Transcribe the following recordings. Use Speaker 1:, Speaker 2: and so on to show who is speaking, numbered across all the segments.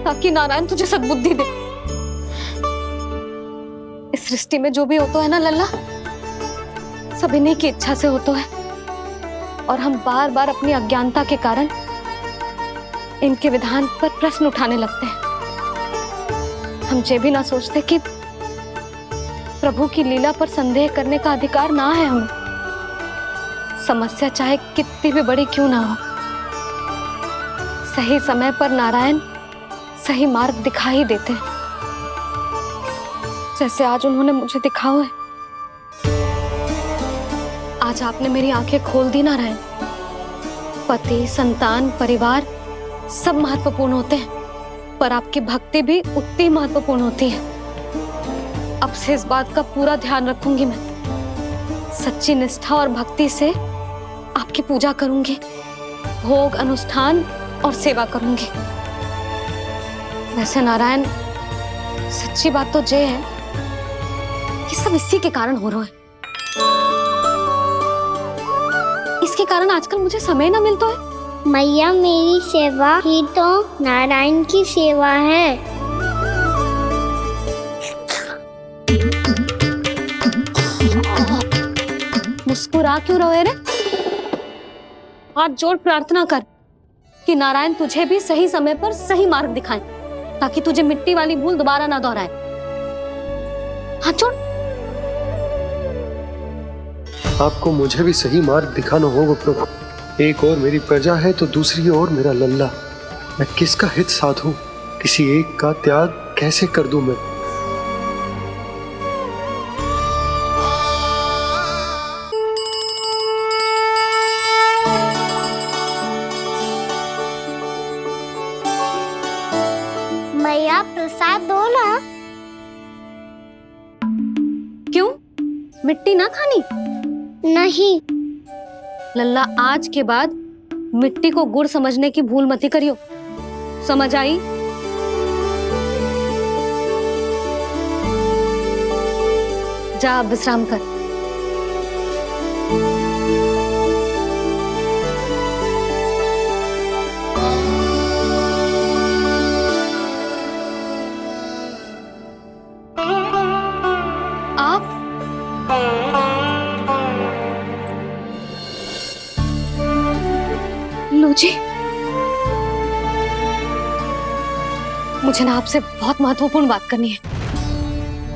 Speaker 1: ताकि नारायण तुझे सद्बुद्धि दे। इस सृष्टि में जो भी होता है ना लल्ला, सब इन्हीं की इच्छा से होता है, और हम बार बार अपनी अज्ञानता के कारण इनके विधान पर प्रश्न उठाने लगते हैं। हम ये भी ना सोचते कि प्रभु की लीला पर संदेह करने का अधिकार ना है हमें। समस्या चाहे कितनी भी बड़ी क्यों ना हो, सही समय पर नारायण सही मार्ग दिखा ही देते हैं, जैसे आज उन्होंने मुझे दिखाओ है। आज आपने मेरी आंखें खोल दी नारायण। पति, संतान, परिवार सब महत्वपूर्ण होते हैं, पर आपकी भक्ति भी उतनी महत्वपूर्ण होती है। अब से इस बात का पूरा ध्यान रखूंगी मैं। सच्ची निष्ठा और भक्ति से आपकी पूजा करूंगी, भोग, अनुष्ठान और सेवा करूंगी। वैसे नारायण, सच्ची बात तो ये है कि सब इसी के कारण हो रहा है। इसके कारण आजकल मुझे समय ना मिलता है।
Speaker 2: मैया, मेरी सेवा ही तो नारायण की सेवा है।
Speaker 1: मुस्कुरा क्यों रहे रे? हाथ जोड़ प्रार्थना कर कि नारायण तुझे भी सही समय पर सही मार्ग दिखाएं, ताकि तुझे मिट्टी वाली भूल दोबारा ना दोहराए। हाथ जोड़।
Speaker 3: आपको मुझे भी सही मार्ग दिखाना होगा प्रभु। एक और मेरी प्रजा है तो दूसरी ओर मेरा लल्ला। मैं किसका हित साधूं? किसी एक का त्याग कैसे कर दूं मैं?
Speaker 2: मैया, प्रसाद दो ना।
Speaker 1: क्यों? मिट्टी ना खानी?
Speaker 2: नहीं।
Speaker 1: लल्ला, आज के बाद मिट्टी को गुड़ समझने की भूल मत करियो। समझ आई? जा विश्राम कर। आप लो जी, मुझे ना आपसे बहुत महत्वपूर्ण बात करनी है।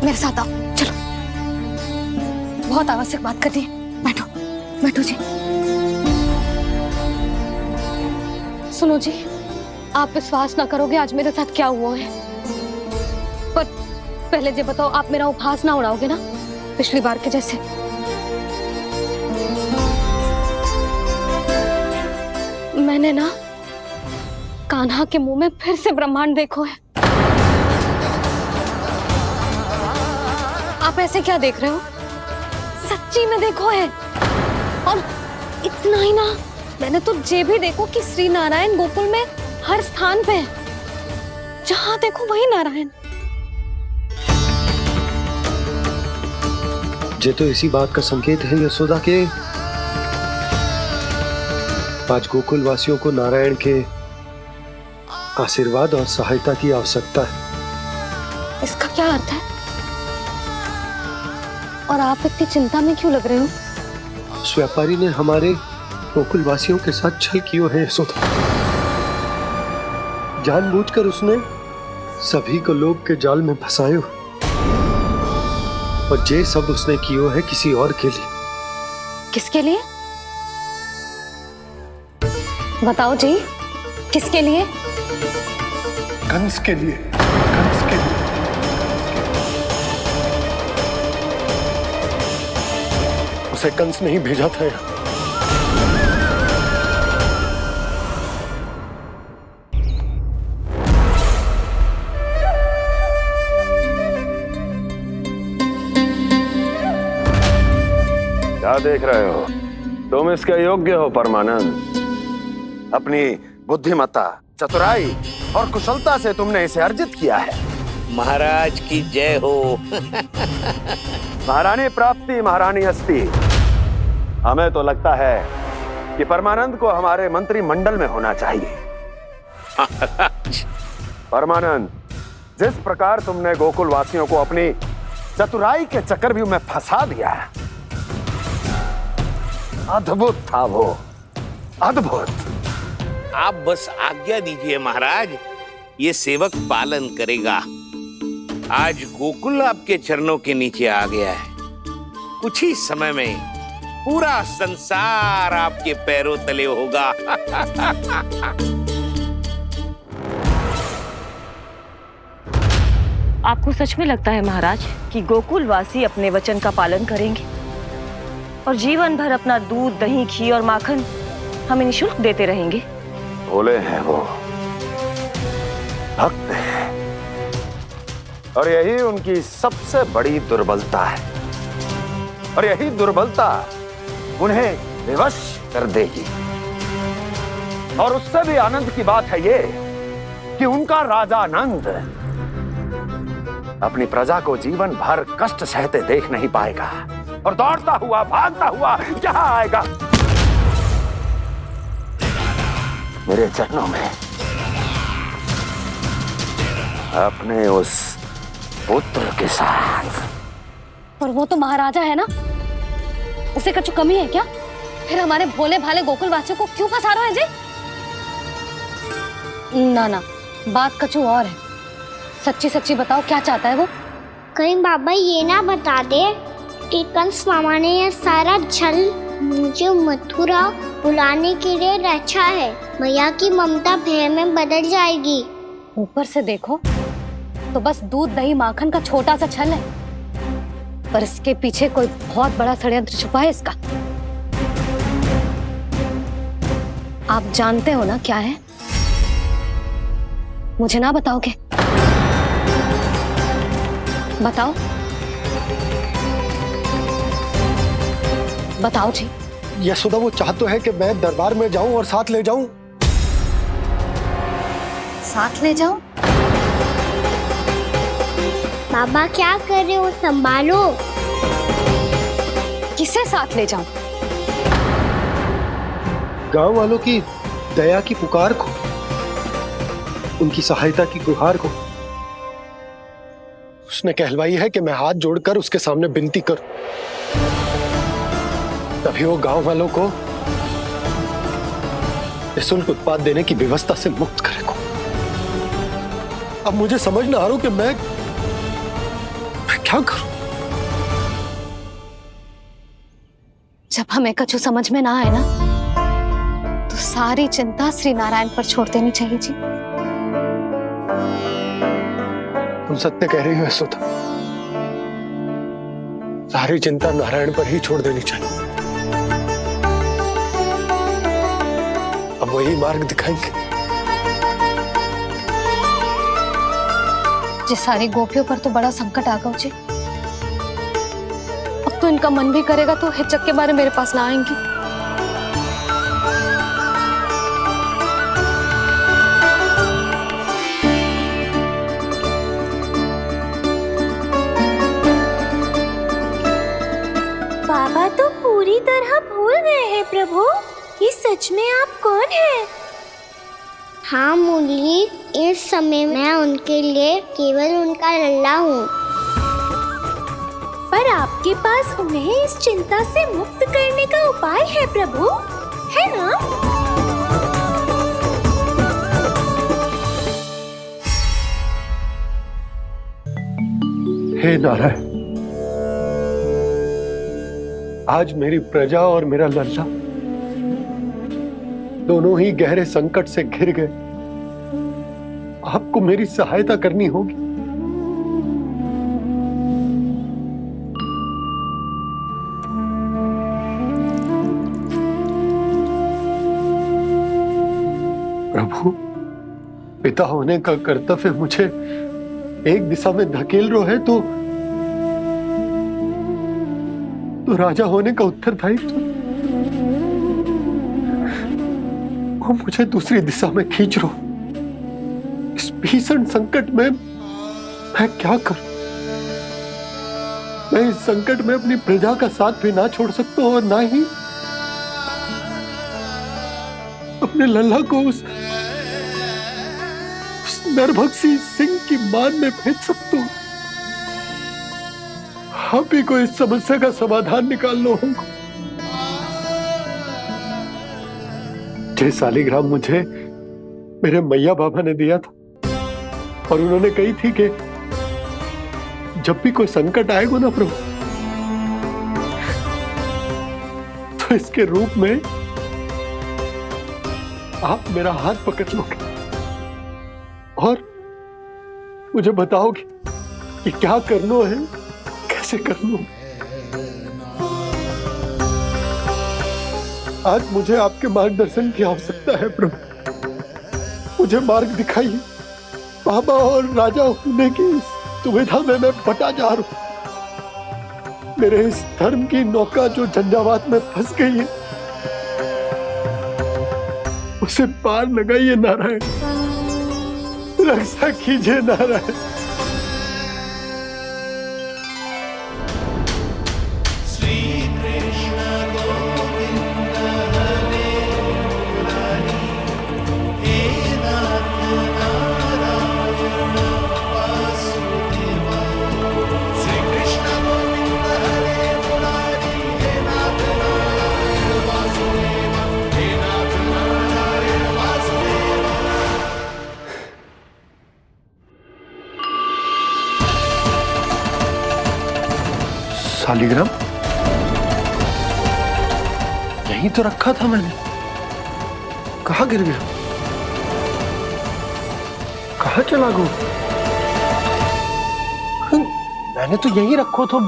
Speaker 1: मेरे साथ आओ, चलो। बहुत आवश्यक बात करनी है। बैठो, बैठो जी। सुनो जी, आप विश्वास ना करोगे आज मेरे साथ क्या हुआ है। पर पहले ये बताओ, आप मेरा उपहास ना उड़ाओगे ना, पिछली बार के जैसे? मैंने ना कान्हा के मुंह में फिर से ब्रह्मांड देखो है। आप ऐसे क्या देख रहे हो? सच्ची में देखो है। और इतना ही ना, मैंने तो ये भी देखो कि श्री नारायण गोकुल में हर स्थान पे है। जहां देखो वही नारायण।
Speaker 3: ये तो इसी बात का संकेत है यशोदा के आज गोकुल वासियों को नारायण के आशीर्वाद और सहायता की आवश्यकता है।
Speaker 1: इसका क्या अर्थ है? और आप इतनी चिंता में क्यों लग रहे हो?
Speaker 3: उस व्यापारी ने हमारे गोकुल वासियों के साथ छल किया है यशोदा। जानबूझकर उसने सभी को लोभ के जाल में फंसायो, और ये सब उसने किया है किसी और के लिए।
Speaker 1: किसके लिए? बताओ जी, किसके लिए?
Speaker 3: कंस के लिए। कंस के लिए। उसे कंस नहीं भेजा था यहाँ।
Speaker 4: क्या देख रहे हो? तुम इसके योग्य हो परमानंद। अपनी बुद्धिमत्ता, चतुराई और कुशलता से तुमने इसे अर्जित किया है।
Speaker 5: महाराज की जय हो।
Speaker 4: महारानी प्राप्ति महारानी हस्ती। हमें तो लगता है कि परमानंद को हमारे मंत्रिमंडल में होना चाहिए।
Speaker 5: महाराज,
Speaker 4: परमानंद, जिस प्रकार तुमने गोकुल वासियों को अपनी चतुराई के चक्रव्यूह में फंसा दिया, अद्भुत था वो, अद्भुत।
Speaker 5: आप बस आज्ञा दीजिए महाराज, ये सेवक पालन करेगा। आज गोकुल आपके चरणों के नीचे आ गया है। कुछ ही समय में पूरा संसार आपके पैरों तले होगा।
Speaker 6: आपको सच में लगता है महाराज कि गोकुलवासी अपने वचन का पालन करेंगे और जीवन भर अपना दूध, दही, घी और माखन हमें निःशुल्क देते रहेंगे?
Speaker 4: भोले हैं वो, भक्त हैं, और यही उनकी सबसे बड़ी दुर्बलता है, और यही दुर्बलता उन्हें विवश कर देगी। और उससे भी आनंद की बात है ये कि उनका राजा नंद अपनी प्रजा को जीवन भर कष्ट सहते देख नहीं पाएगा और दौड़ता हुआ, भागता हुआ यहां आएगा मेरे चरणों में अपने उस पुत्र के साथ।
Speaker 1: और वो तो महाराजा है ना, उसे कुछ कमी है क्या? फिर हमारे भोले भाले गोकुल वासियों को क्यों फंसा रहे हैं जी? ना ना, बात कछु और है। सच्ची सच्ची बताओ, क्या चाहता है वो?
Speaker 2: कहीं बाबा ये ना बता दे कि कंस मामा ने यह सारा छल मुझे मथुरा बुलाने के लिए रचा है। मैया की ममता भय में बदल जाएगी।
Speaker 1: ऊपर से देखो तो बस दूध, दही, माखन का छोटा सा छल है, पर इसके पीछे कोई बहुत बड़ा षड्यंत्र छुपा है इसका। आप जानते हो ना क्या है? मुझे ना बताओगे? बताओ बताओ जी।
Speaker 3: यशोदा, वो चाह तो है कि मैं दरबार में जाऊं और साथ ले जाऊं।
Speaker 1: साथ ले जाओ?
Speaker 2: बाबा क्या कर रहे हो, संभालो।
Speaker 1: किसे साथ ले जाऊं?
Speaker 3: गांव वालों की दया की पुकार को, उनकी सहायता की गुहार को। उसने कहलवाई है कि मैं हाथ जोड़कर उसके सामने विनती करूं, तभी वो गांव वालों को निःशुल्क उत्पाद देने की व्यवस्था से मुक्त करेगा। अब मुझे समझ ना आ रहा कि मैं क्या करूं।
Speaker 1: जब हमें कछु समझ में ना आए ना, तो सारी चिंता श्री नारायण पर छोड़ देनी चाहिए जी।
Speaker 3: तुम सत्य कह रही हो यशोदा, सारी चिंता नारायण पर ही छोड़ देनी चाहिए। अब वही मार्ग दिखाएंगे।
Speaker 1: जी, सारी गोपियों पर तो बड़ा संकट आ गया जी। अब तो इनका मन भी करेगा तो हिचक के बारे मेरे पास ना आएंगी।
Speaker 7: बाबा तो पूरी तरह भूल गए हैं प्रभु, ये सच में आप कौन हैं?
Speaker 2: हाँ मुरली, इस समय मैं उनके लिए केवल उनका लल्ला हूँ।
Speaker 7: पर आपके पास उन्हें इस चिंता से मुक्त करने का उपाय है प्रभु, है ना?
Speaker 3: हे नारायण, आज मेरी प्रजा और मेरा लल्ला दोनों ही गहरे संकट से घिर गए। आपको मेरी सहायता करनी होगी। प्रभु, पिता होने का कर्तव्य मुझे एक दिशा में धकेल रहा है तो राजा होने का उत्तरदायित्व वो मुझे दूसरी दिशा में खींच रहा। इस भीषण संकट में मैं क्या करूं? मैं इस संकट में अपनी प्रजा का साथ भी ना छोड़ सकता हूं और ना ही अपने लल्ला को उस उस नरभक्षी सिंह की मान में भेज सकता हूँ। आप ही को इस समस्या का समाधान निकालना होगा। ये शालिग्राम मुझे मेरे मैया बाबा ने दिया था और उन्होंने कही थी कि जब भी कोई संकट आएगा ना प्रभु, तो इसके रूप में आप मेरा हाथ पकड़ लोगे और मुझे बताओगे कि क्या करना है, कैसे करना है। आज मुझे आपके मार्गदर्शन की आवश्यकता है प्रभु। मुझे मार्ग दिखाइए। बाबा और राजा होने की दुविधा में मैं बटा जा रहा हूं। मेरे इस धर्म की नौका जो झंझावात में फंस गई है, उसे पार लगाइए नारायण, रक्षा कीजिए नारायण। शालिग्राम यहीं तो रखा था मैंने, कहाँ गिर गया, कहाँ चला गया? मैंने तो यहीं रखो था।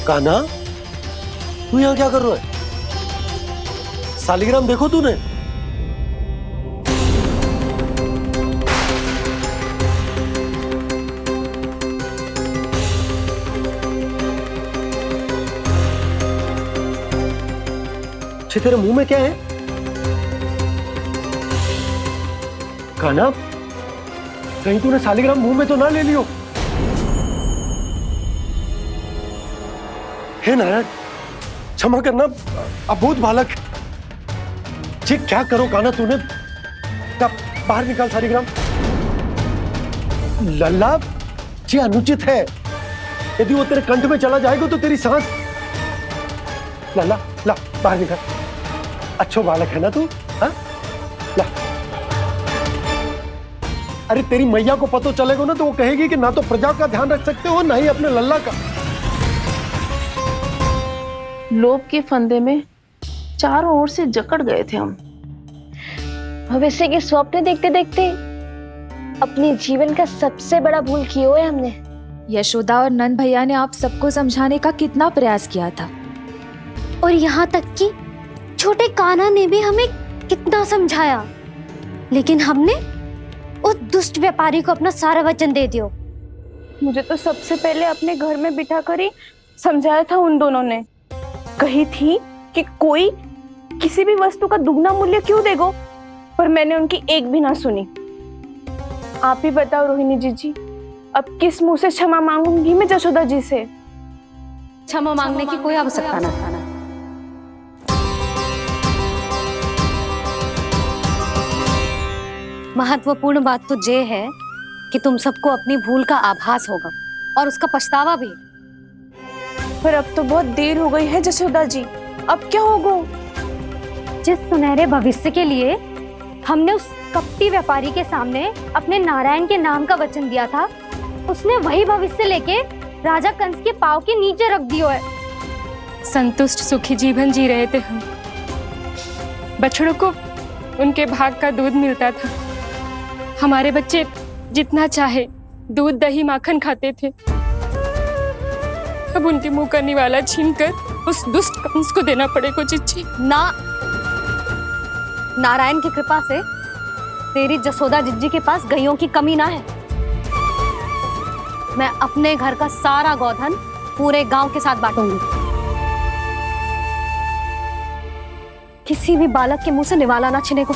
Speaker 3: कान्हा, तू यहाँ क्या कर रहा है? शालिग्राम देखो तूने? अच्छे, तेरे मुंह में क्या है? कान्हा, कहीं तूने शालिग्राम मुंह में तो ना ले लियो? हे नारायण, क्षमा करना, अबोध बालक। जी क्या करो कान्हा तूने? बाहर निकाल शालिग्राम। लल्ला, जी अनुचित है। यदि वो तेरे कंठ में चला जाएगा तो तेरी सांस। लल्ला, ला बाहर निकाल। अच्छो बालक है ना तू? हाँ, ला। अरे तेरी मैया को पता चलेगा ना तो वो कहेगी कि ना तो प्रजा का ध्यान रख सकते हो, ना ही अपने लल्ला का।
Speaker 8: लोभ के फंदे में चारों ओर से जकड़ गए थे हम।
Speaker 1: भविष्य के स्वप्न देखते देखते अपने जीवन का सबसे बड़ा भूल किया है हमने।
Speaker 9: यशोदा और नंद भैया ने आप सबको समझाने का कितना प्रयास किया था,
Speaker 2: और यहाँ तक कि छोटे कान्हा ने भी हमें कितना समझाया, लेकिन हमने उस दुष्ट व्यापारी को अपना सारा वचन दे दिया।
Speaker 6: मुझे तो सबसे पहले अपने घर में बिठा कर ही समझाया था उन दोनों ने। कही थी कि कोई किसी भी वस्तु का दुगना मूल्य क्यों देगा, पर मैंने उनकी एक भी ना सुनी। आप ही बताओ रोहिणी जी, अब किस मुंह से क्षमा मांगूंगी मैं जशोदा जी से?
Speaker 1: क्षमा मांगने की कोई आवश्यकता ना। महत्वपूर्ण बात तो ये है कि तुम सबको अपनी भूल का आभास होगा और उसका पछतावा भी।
Speaker 6: पर अब तो बहुत देर हो गई है जशोदा जी, अब क्या होगा?
Speaker 2: जिस सुनहरे भविष्य के लिए हमने उस कपटी व्यापारी के सामने अपने नारायण के नाम का वचन दिया था, उसने वही भविष्य लेके राजा कंस के पांव के नीचे रख दियो है।
Speaker 10: संतुष्ट सुखी जीवन जी रहे थे हम। बछड़ों को उनके भाग का दूध मिलता था। हमारे बच्चे जितना चाहे दूध दही माखन खाते थे। अब उनके मुंह का निवाला छीनकर उस दुष्ट कंस को देना पड़ेगा चिच्ची।
Speaker 1: ना, नारायण की कृपा से तेरी जसोदा जिज्जी के पास गैयों की कमी ना है। मैं अपने घर का सारा गोधन पूरे गांव के साथ बांटूंगी। किसी भी बालक के मुंह से निवाला ना छिने को।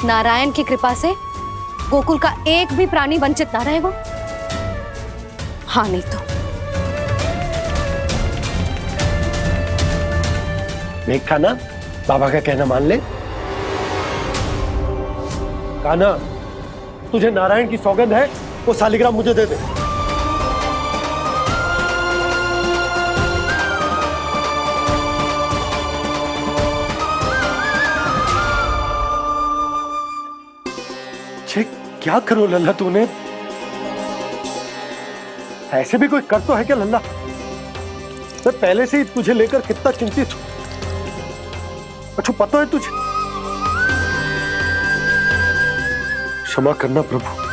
Speaker 1: नारायण की कृपा से गोकुल का एक भी प्राणी वंचित ना रहेगा। हाँ नहीं तो
Speaker 3: देख कान्हा, बाबा का कहना मान ले। कान्हा, तुझे नारायण की सौगंध है, वो शालिग्राम मुझे दे दे। क्या करो लल्ला तूने? ऐसे भी कोई कर तो है क्या लल्ला? मैं पहले से ही तुझे लेकर कितना चिंतित हूं। अच्छा पता है तुझे? क्षमा करना प्रभु।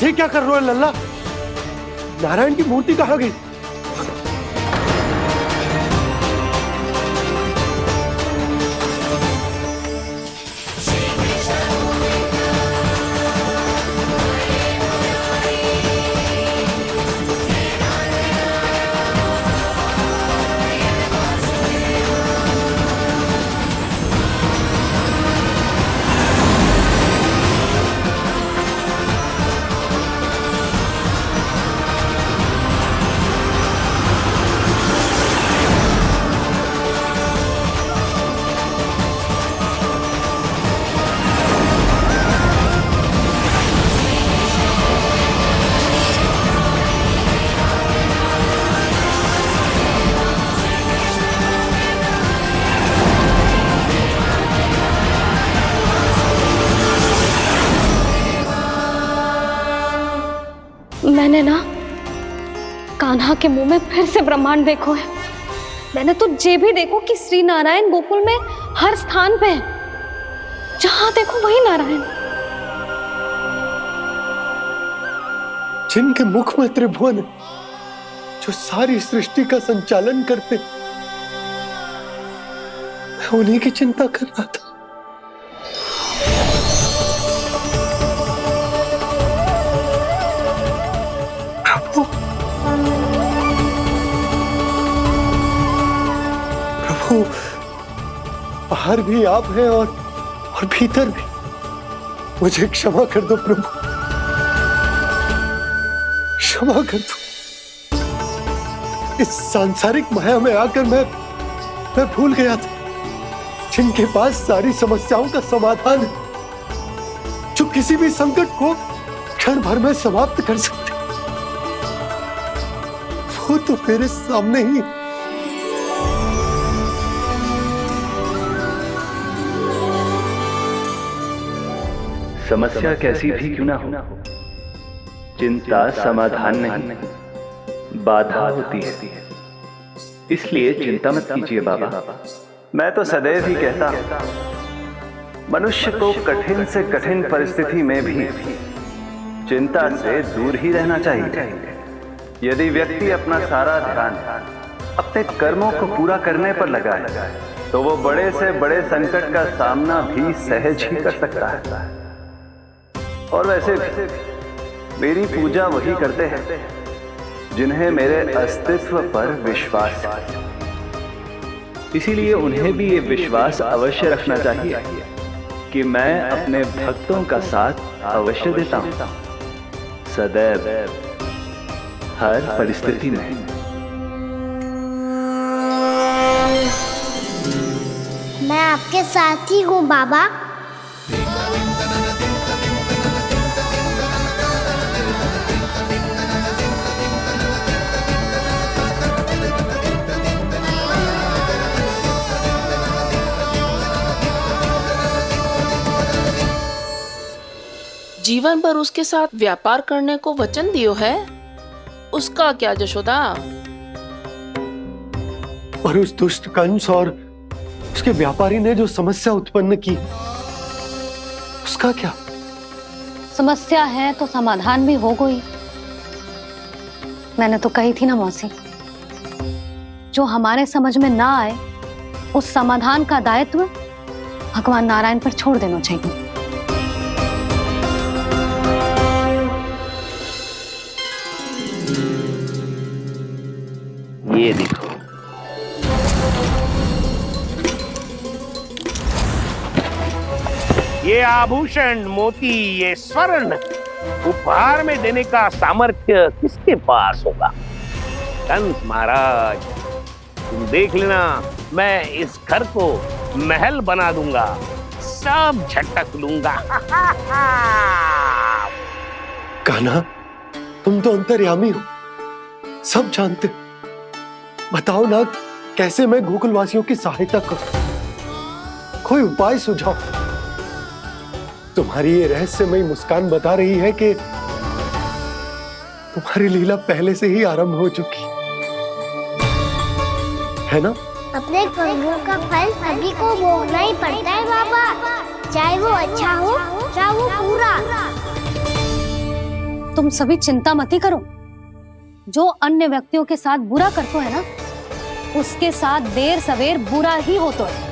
Speaker 3: ये क्या कर रहे हो लल्ला? नारायण की मूर्ति कहाँ गई?
Speaker 1: मैंने ना कान्हा के मुंह में फिर से ब्रह्मांड देखो है। मैंने तो ये भी देखो कि श्री नारायण गोकुल में हर स्थान पे है, जहां देखो वही नारायण।
Speaker 3: जिनके मुख में त्रिभुवन है, जो सारी सृष्टि का संचालन करते, मैं उन्हीं की चिंता कर रहा था। प्रभु, बाहर भी आप हैं और भीतर भी। मुझे क्षमा कर दो प्रभु, क्षमा कर दो। इस सांसारिक माया में आकर मैं भूल गया था, जिनके पास सारी समस्याओं का समाधान है, जो किसी भी संकट को क्षण भर में समाप्त कर सकते, वो तो मेरे सामने ही है।
Speaker 11: समस्या कैसी भी क्यों ना हो, चिंता समाधान नहीं, बाधा होती है। इसलिए चिंता मत कीजिए बाबा। मैं तो सदैव ही कहता हूं, मनुष्य को कठिन से कठिन परिस्थिति में भी चिंता से दूर ही रहना चाहिए। यदि व्यक्ति अपना सारा ध्यान अपने कर्मों को पूरा करने पर लगाए, तो वो बड़े से बड़े संकट का सामना भी सहज ही कर सकता है। और वैसे भी मेरी पूजा वही करते हैं जिन्हें मेरे अस्तित्व पर विश्वास है। इसीलिए उन्हें भी ये विश्वास अवश्य रखना चाहिए कि मैं अपने भक्तों का साथ अवश्य देता हूं, सदैव, हर परिस्थिति में।
Speaker 2: मैं आपके साथ ही हूँ बाबा।
Speaker 8: जीवन भर उसके साथ व्यापार करने को वचन दियो है, उसका क्या जशोदा?
Speaker 3: और उस दुष्ट कंस और उसके व्यापारी ने जो समस्या उत्पन्न की, उसका क्या?
Speaker 1: समस्या है तो समाधान भी हो गई। मैंने तो कही थी ना मौसी, जो हमारे समझ में ना आए उस समाधान का दायित्व भगवान नारायण पर छोड़ देना चाहिए।
Speaker 5: ये आभूषण, मोती, ये स्वर्ण उपहार में देने का सामर्थ्य किसके पास होगा? कंस महाराज, तुम देख लेना, मैं इस घर को महल बना दूंगा, सब झटक लूंगा।
Speaker 3: कान्हा, तुम तो अंतर्यामी हो, सब जानते। बताओ ना, कैसे मैं गोकुलवासियों की सहायता करूं? कोई उपाय सुझाओ। तुम्हारी ये रहस्यमयी मुस्कान बता रही है कि तुम्हारी लीला पहले से ही आरंभ हो चुकी है ना?
Speaker 2: अपने कर्मों का फल सभी को भोगना ही पड़ता है बाबा, चाहे वो अच्छा हो चाहे वो बुरा।
Speaker 1: तुम सभी चिंता मत ही करो। जो अन्य व्यक्तियों के साथ बुरा करते है ना, उसके साथ देर सवेर बुरा ही होता है।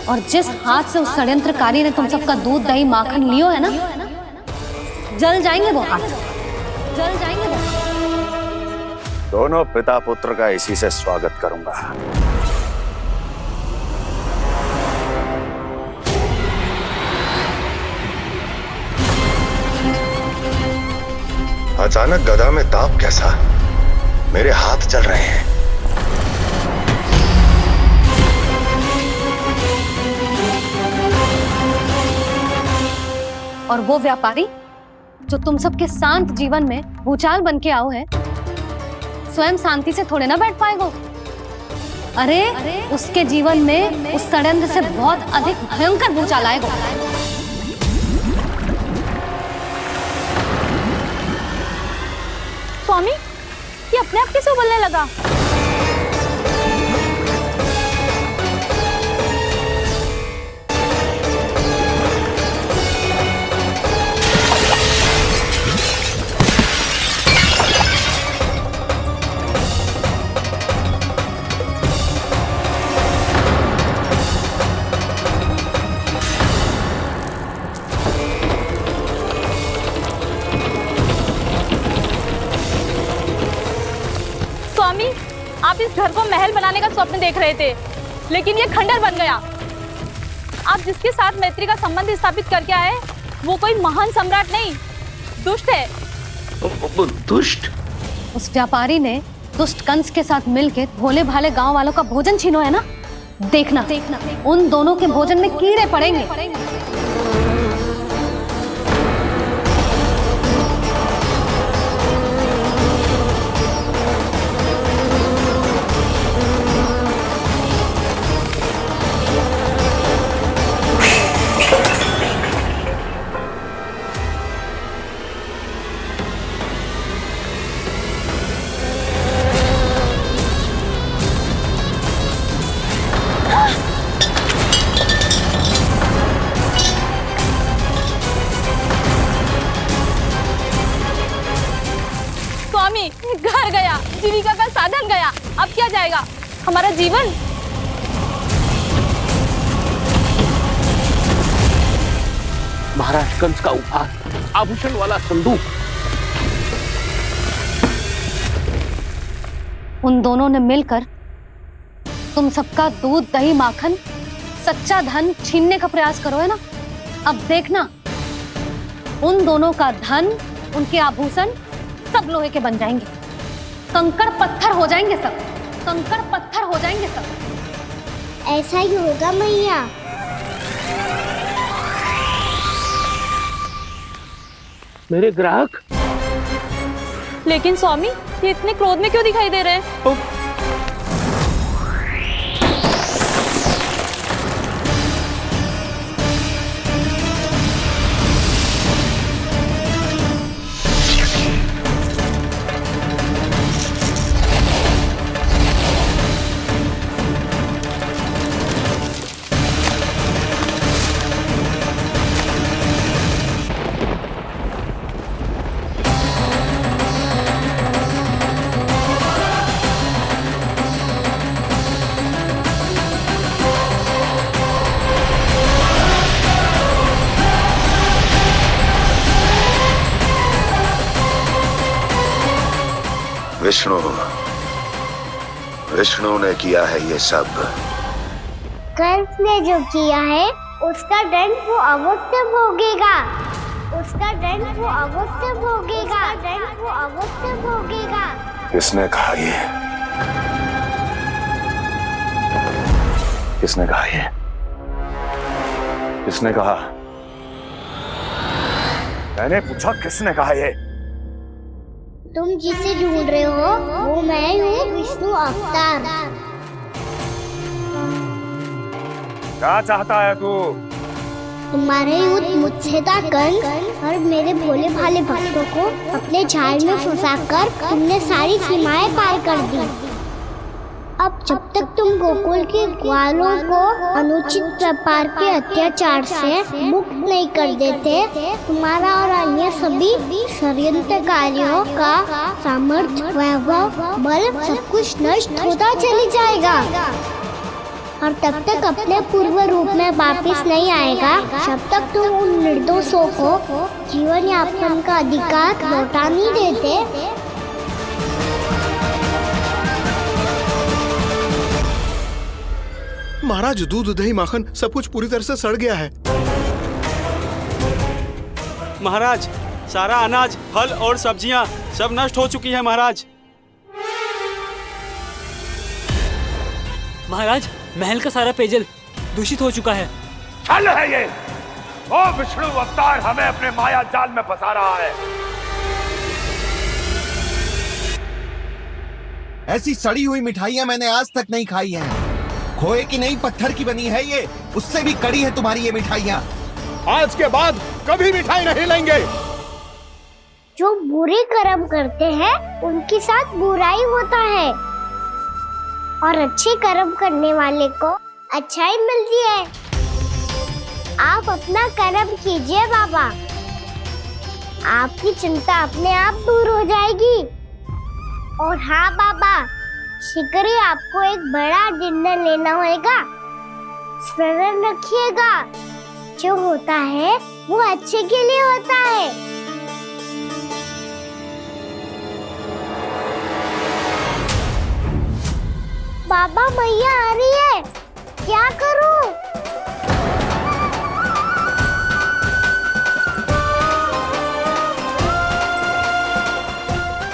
Speaker 1: और जिस हाथ से उस षड्यंत्रकारी ने तुम सबका दूध दही माखन लियो है ना, जल जाएंगे वो हाथ, जल जाएंगे वो।
Speaker 4: दोनों पिता पुत्र का इसी से स्वागत करूंगा।
Speaker 12: अचानक गदा में ताप कैसा? मेरे हाथ चल रहे हैं।
Speaker 1: और वो व्यापारी जो तुम सबके शांत जीवन में भूचाल बन के आओ है, स्वयं शांति से थोड़े ना बैठ पाएगा। अरे उसके जीवन में उस षड्यंत्र से बहुत अधिक भयंकर भूचाल आएगा।
Speaker 6: स्वामी, ये अपने आप कैसे बोलने लगा? आप इस घर को महल बनाने का स्वप्न देख रहे थे, लेकिन ये खंडर बन गया। आप जिसके साथ मैत्री का संबंध स्थापित करके आए, वो कोई महान सम्राट नहीं, दुष्ट है।
Speaker 5: दुष्ट?
Speaker 1: उस व्यापारी ने दुष्ट कंस के साथ मिलकर भोले भाले गांव वालों का भोजन छीनो है ना। देखना उन दोनों के भोजन में कीड़े पड़ेंगे।
Speaker 6: घर गया, जीविका का साधन गया, अब क्या जाएगा हमारा जीवन?
Speaker 5: महाराज कंस का उपहार, आभूषण वाला संदूक।
Speaker 1: उन दोनों ने मिलकर तुम सबका दूध दही माखन सच्चा धन छीनने का प्रयास करो है ना। अब देखना उन दोनों का धन, उनके आभूषण सब लोहे के बन जाएंगे, कंकड़ पत्थर हो जाएंगे सब, कंकड़ पत्थर हो जाएंगे सब।
Speaker 2: ऐसा ही होगा मैया।
Speaker 5: मेरे ग्राहक?
Speaker 6: लेकिन स्वामी, ये इतने क्रोध में क्यों दिखाई दे रहे हैं?
Speaker 12: विष्णु ने किया है ये सब।
Speaker 2: कंस ने जो किया है उसका दंड वो अवश्य भोगेगा। उसका दंड वो अवश्य भोगेगा। दंड वो अवश्य भोगेगा।
Speaker 12: किसने कहा ये? किसने कहा ये? किसने कहा? मैंने पूछा किसने कहा ये?
Speaker 2: तुम जिसे ढूंढ रहे हो वो मैं हूँ, विष्णु अवतार।
Speaker 12: क्या चाहता है तू?
Speaker 2: तुम्हारे युद्ध मुझसे था कंस, और मेरे भोले भाले भक्तों को अपने जाल में फंसाकर तुमने सारी सीमाएं पार कर दी। अब जब तक तुम गोकुल के ग्वालों को अनुचित प्रकार के अत्याचार से मुक्त नहीं कर देते, तुम्हारा और अन्य सभी षड्यंत्रकारियों का सामर्थ्य, वैभव, बल सब कुछ नष्ट होता चली जाएगा। और तब तक अपने पूर्व रूप में वापस नहीं आएगा जब तक तुम उन निर्दोषों को जीवन यापन का अधिकार लौटा नहीं देते।
Speaker 3: महाराज, दूध, दही, माखन सब कुछ पूरी तरह से सड़ गया है।
Speaker 13: महाराज, सारा अनाज, फल और सब्जियां सब नष्ट हो चुकी है महाराज।
Speaker 14: महाराज, महल का सारा पेयजल दूषित हो चुका है।
Speaker 4: छल है ये। ओ विष्णु अवतार हमें अपने माया जाल में फंसा रहा है।
Speaker 15: ऐसी सड़ी हुई मिठाइयां मैंने आज तक नहीं खाई हैं। खोए की नहीं, पत्थर की बनी है ये, उससे भी कड़ी है तुम्हारी ये मिठाइयां।
Speaker 3: आज के बाद कभी मिठाई नहीं लेंगे।
Speaker 2: जो बुरे कर्म करते हैं उनके साथ बुराई होता है, और अच्छे कर्म करने वाले को अच्छाई मिलती है। आप अपना कर्म कीजिए बाबा, आपकी चिंता अपने आप दूर हो जाएगी। और हाँ बाबा, शीघ्र ही आपको एक बड़ा डिनर लेना होगा। स्मरण रखिएगा, जो होता है वो अच्छे के लिए होता है। बाबा, मैया आ रही है, क्या करूं?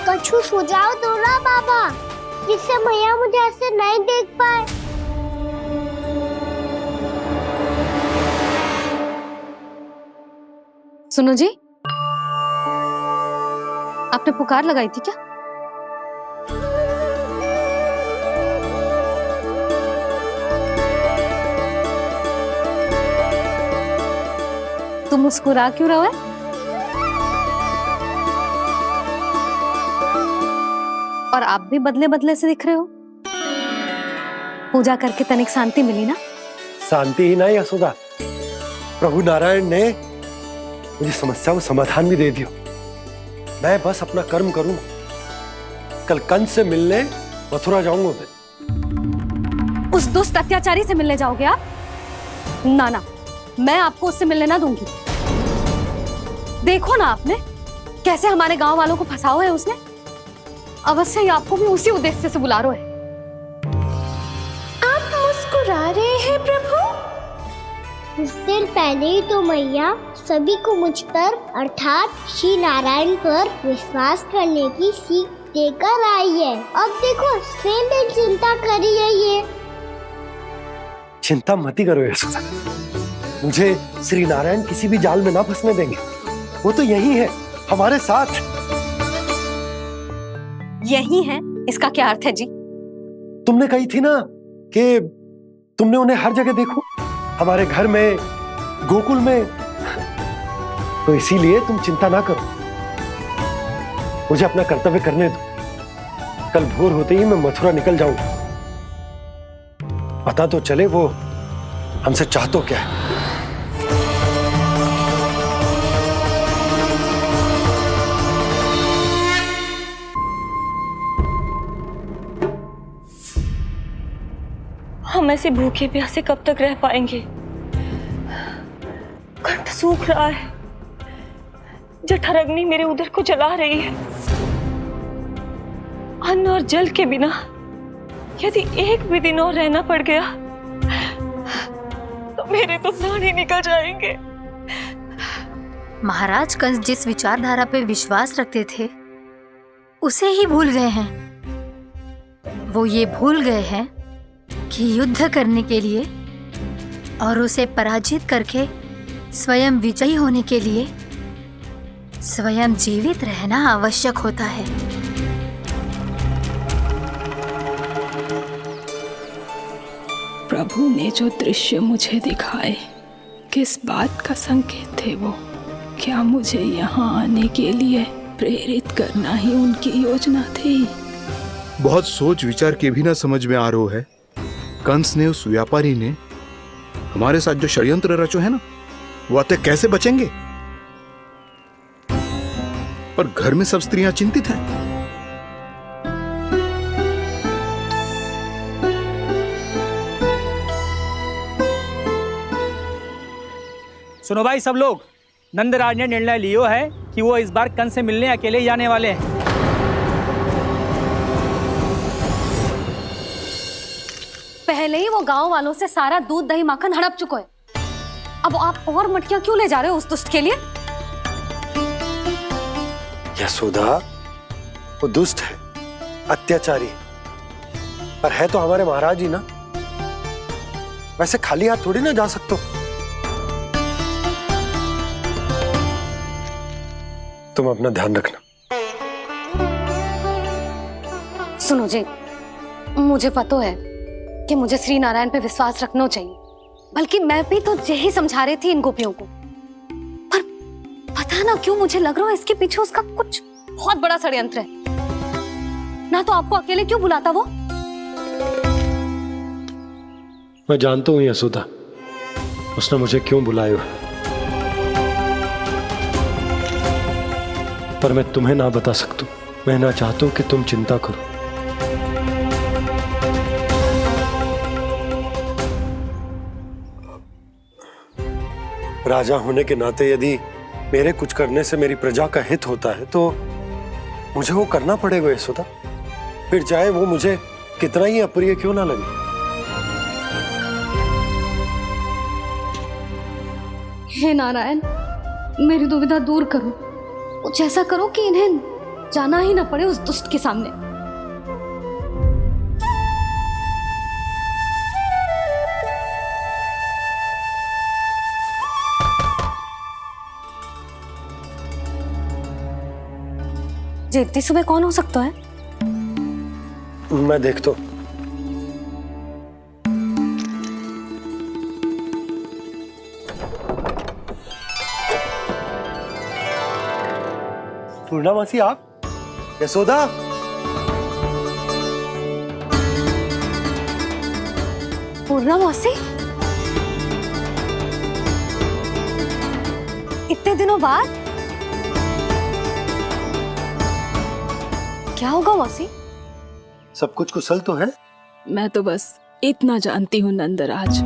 Speaker 2: कछु सुझाव दो ना बाबा, जिससे मैया मुझे ऐसे नहीं देख पाए।
Speaker 1: सुनो जी, आपने पुकार लगाई थी क्या? तुम मुस्कुरा क्यों रहे हो? और आप भी बदले बदले से दिख रहे हो। पूजा करके तनिक शांति मिली ना?
Speaker 3: शांति ही नहीं यशोदा, प्रभु नारायण ने मुझे समस्या को समाधान भी दे दिया। मैं बस अपना कर्म करूं। कल कंस से मिलने मथुरा जाऊंगा मैं।
Speaker 1: उस दुष्ट अत्याचारी से मिलने जाओगे आप? ना ना, मैं आपको उससे मिलने ना दूंगी। देखो ना आपने कैसे हमारे गांव वालों को फंसाओ है उसने। अवश्य ही आपको भी उसी उद्देश्य से बुला रहा है।
Speaker 7: आप मुस्कुरा रहे हैं प्रभु?
Speaker 2: कुछ देर पहले ही तो मैया सभी को मुझ पर अर्थात श्री नारायण पर विश्वास करने की सीख देकर आई है। अब देखो स्वयं भी चिंता करी है ये।
Speaker 3: चिंता मत करो यशोदा, मुझे श्री नारायण किसी भी जाल में ना फंसने देंगे। वो तो यही है हमारे साथ।
Speaker 1: यही है, इसका क्या अर्थ है जी?
Speaker 3: तुमने कही थी ना कि तुमने उन्हें हर जगह देखो, हमारे घर में, गोकुल में। तो इसीलिए तुम चिंता ना करो, मुझे अपना कर्तव्य करने दो। कल भोर होते ही मैं मथुरा निकल जाऊंगा। पता तो चले वो हमसे चाहतो क्या है।
Speaker 6: हम ऐसे भूखे प्यासे कब तक रह पाएंगे? कंठ सूख रहा है, जठराग्नि मेरे उदर को जला रही है। अन्न और जल के बिना यदि एक भी दिन और रहना पड़ गया मेरे तो प्राण ही निकल जाएंगे।
Speaker 7: महाराज कंस जिस विचारधारा पे विश्वास रखते थे उसे ही भूल गए हैं। वो ये भूल गए हैं कि युद्ध करने के लिए और उसे पराजित करके स्वयं विजयी होने के लिए स्वयं जीवित रहना आवश्यक होता है।
Speaker 16: प्रभु ने जो दृश्य मुझे दिखाए किस बात का संकेत थे वो? क्या मुझे यहाँ आने के लिए प्रेरित करना ही उनकी योजना थी?
Speaker 17: बहुत सोच विचार के भी ना समझ में आ रहा है। कंस ने, उस व्यापारी ने हमारे साथ जो षड्यंत्र रचो है ना, वो आते कैसे बचेंगे? पर घर में सब स्त्रियां चिंतित हैं।
Speaker 14: सुनो भाई सब लोग, नंदराज ने निर्णय लियो है कि वो इस बार कंस से मिलने अकेले जाने वाले हैं।
Speaker 1: पहले ही वो गांव वालों से सारा दूध दही माखन हड़प चुका है, अब आप और मटकियां क्यों ले जा रहे हो उस दुष्ट के लिए?
Speaker 3: यशोदा, वो दुष्ट है, अत्याचारी, पर है तो हमारे महाराज ही ना। वैसे खाली हाथ थोड़ी ना जा सकते हो। तुम अपना ध्यान रखना।
Speaker 1: सुनो जी, मुझे पता है कि मुझे श्री नारायण पे विश्वास रखना चाहिए, बल्कि मैं भी तो यही समझा रही थी इन गोपियों को, पर पता ना क्यों मुझे लग रहा है इसके पीछे उसका कुछ बहुत बड़ा षड्यंत्र है। ना तो आपको अकेले क्यों बुलाता वो?
Speaker 3: मैं जानता हूं यशोदा, उसने मुझे क्यों बुलाया है, पर मैं तुम्हें ना बता सकता। मैं ना चाहता हूं कि तुम चिंता करो। राजा होने के नाते यदि मेरे कुछ करने से मेरी प्रजा का हित होता है तो मुझे वो करना पड़ेगा यशोदा, फिर चाहे वो मुझे कितना ही अप्रिय क्यों ना लगे।
Speaker 1: हे नारायण, मेरी दुविधा दूर करो, कुछ ऐसा करो कि इन्हें जाना ही ना पड़े उस दुष्ट के सामने। जी इतनी सुबह कौन हो सकता है?
Speaker 3: मैं देखता हूं। पूर्णा मासी, आप? यशोदा,
Speaker 1: पूर्णा मौसी, इतने दिनों बाद? क्या होगा मौसी?
Speaker 3: सब कुछ कुशल तो है?
Speaker 16: मैं तो बस इतना जानती हूँ नंदराज,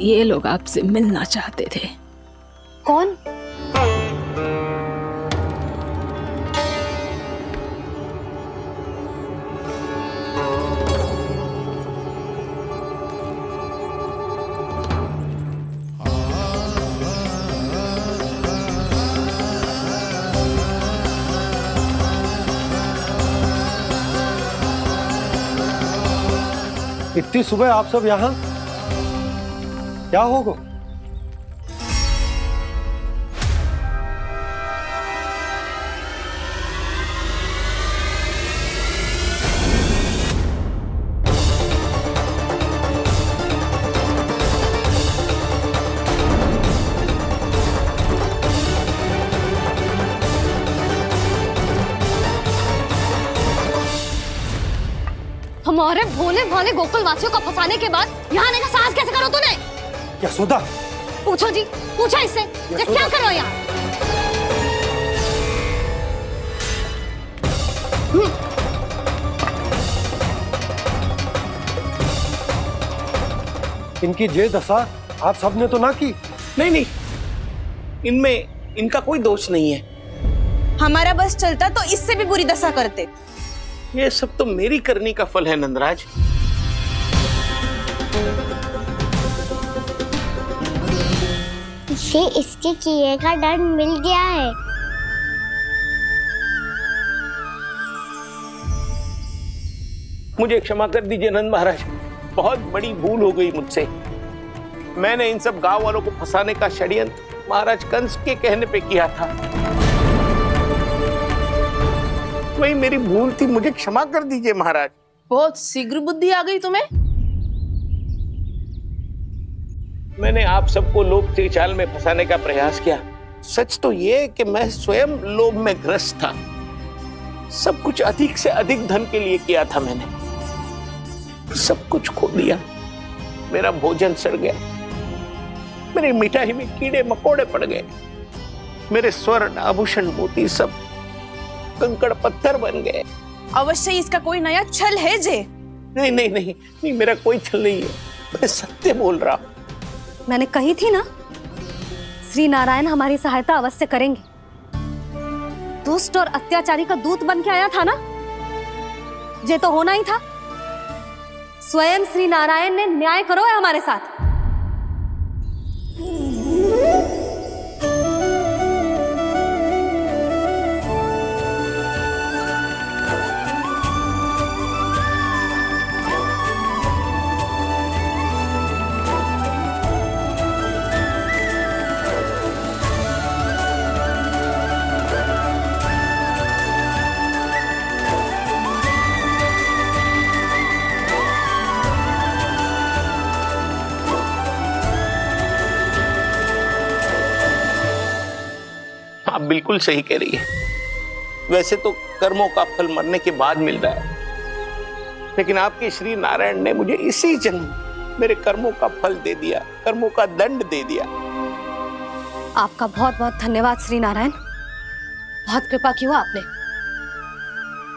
Speaker 16: ये लोग आपसे मिलना चाहते थे।
Speaker 1: कौन?
Speaker 3: इतनी सुबह आप सब यहाँ? क्या होगा?
Speaker 1: हमारे भोले भाले गोकुल वासियों को फंसाने के बाद यहाँ आने का साहस कैसे करो तूने?
Speaker 3: यशोदा,
Speaker 1: पूछो जी, पूछो इससे, ये क्या करो यहाँ?
Speaker 3: इनकी ये दशा आप सबने तो ना की?
Speaker 5: नहीं नहीं, इनमें इनका कोई दोष नहीं है।
Speaker 6: हमारा बस चलता तो इससे भी बुरी दशा करते।
Speaker 5: ये सब तो मेरी करनी का फल है नंदराज।
Speaker 2: इसे इसके किए का दंड मिल गया है।
Speaker 5: मुझे क्षमा कर दीजिए नंद महाराज, बहुत बड़ी भूल हो गई मुझसे। मैंने इन सब गांव वालों को फंसाने का षड्यंत्र महाराज कंस के कहने पे किया था। वही मेरी भूल थी, मुझे क्षमा कर दीजिए महाराज।
Speaker 8: बहुत शीघ्र बुद्धि आ गई तुम्हें।
Speaker 5: मैंने आप सबको लोभ के जाल में फंसाने का प्रयास किया। सच तो ये कि मैं स्वयं लोभ में ग्रस्त था। सब कुछ अधिक से अधिक धन के लिए किया था मैंने। सब कुछ खो दिया। मेरा भोजन सड़ गया, मेरी मिठाई में कीड़े मकोड़े पड़ गए, मेरे स्वर्ण आभूषण मोती सब कंकड़ पत्थर बन गए।
Speaker 6: अवश्य इसका कोई नया छल है जे।
Speaker 5: नहीं नहीं नहीं नहीं, मेरा कोई छल नहीं है, मैं सत्य बोल रहा हूं।
Speaker 1: मैंने कही थी ना, श्री नारायण हमारी सहायता अवश्य करेंगे। दुष्ट और अत्याचारी का दूत बन के आया था ना, ये तो होना ही था। स्वयं श्री नारायण ने न्याय करो है हमारे साथ।
Speaker 5: आप बिल्कुल सही कह रही है। वैसे तो कर्मों का फल मरने के बाद मिल रहा है, लेकिन आपके श्री नारायण ने मुझे इसी जन्म मेरे कर्मों का फल दे दिया, कर्मों का दंड दे दिया।
Speaker 1: आपका बहुत बहुत धन्यवाद श्री नारायण, बहुत कृपा की हो आपने।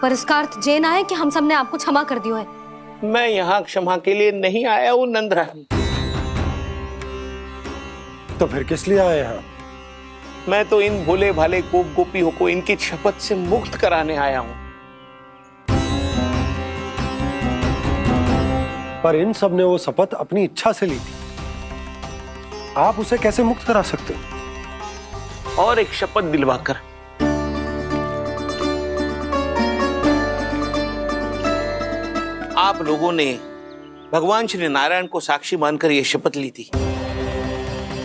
Speaker 1: पर इसका अर्थ ये ना है कि हम सब ने आपको क्षमा कर दिया है।
Speaker 5: मैं यहाँ क्षमा के लिए नहीं आया हूँ नंदरानी।
Speaker 3: तो फिर किस लिए आए हैं?
Speaker 5: मैं तो इन भोले भाले गोप गोपियों को इनकी शपथ से मुक्त कराने आया हूँ।
Speaker 3: पर इन सब ने वो शपथ अपनी इच्छा से ली थी, आप उसे कैसे मुक्त करा सकते हो?
Speaker 5: और एक शपथ दिलवाकर। आप लोगों ने भगवान श्री नारायण को साक्षी मानकर यह शपथ ली थी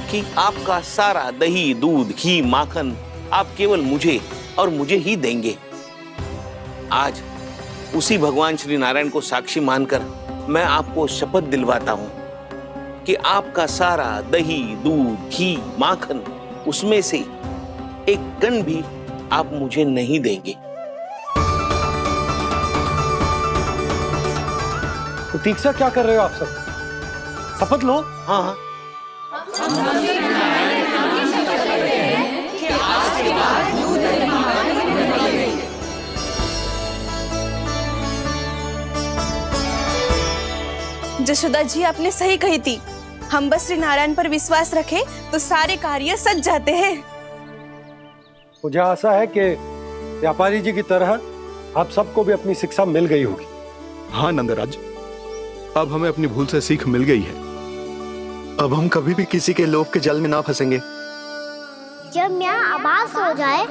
Speaker 5: कि आपका सारा दही, दूध, घी, माखन आप केवल मुझे और मुझे ही देंगे। आज उसी भगवान श्री नारायण को साक्षी मानकर मैं आपको शपथ दिलवाता हूं कि आपका सारा दही, दूध, घी, माखन उसमें से एक कण भी आप मुझे नहीं देंगे।
Speaker 3: प्रतीक्षा क्या कर रहे हो आप सब? शपथ लो।
Speaker 5: हाँ हाँ,
Speaker 6: जशोदा जी आपने सही कही थी। हम बस श्री नारायण पर विश्वास रखें तो सारे कार्य सज जाते हैं।
Speaker 3: मुझे आशा है कि व्यापारी जी की तरह आप सबको भी अपनी शिक्षा मिल गई होगी।
Speaker 17: हाँ नंदराज, अब हमें अपनी भूल से सीख मिल गई है।
Speaker 18: अब हम कभी भी किसी के लोभ के जाल में ना फंसेंगे।
Speaker 2: जब यहाँ आभास हो जाए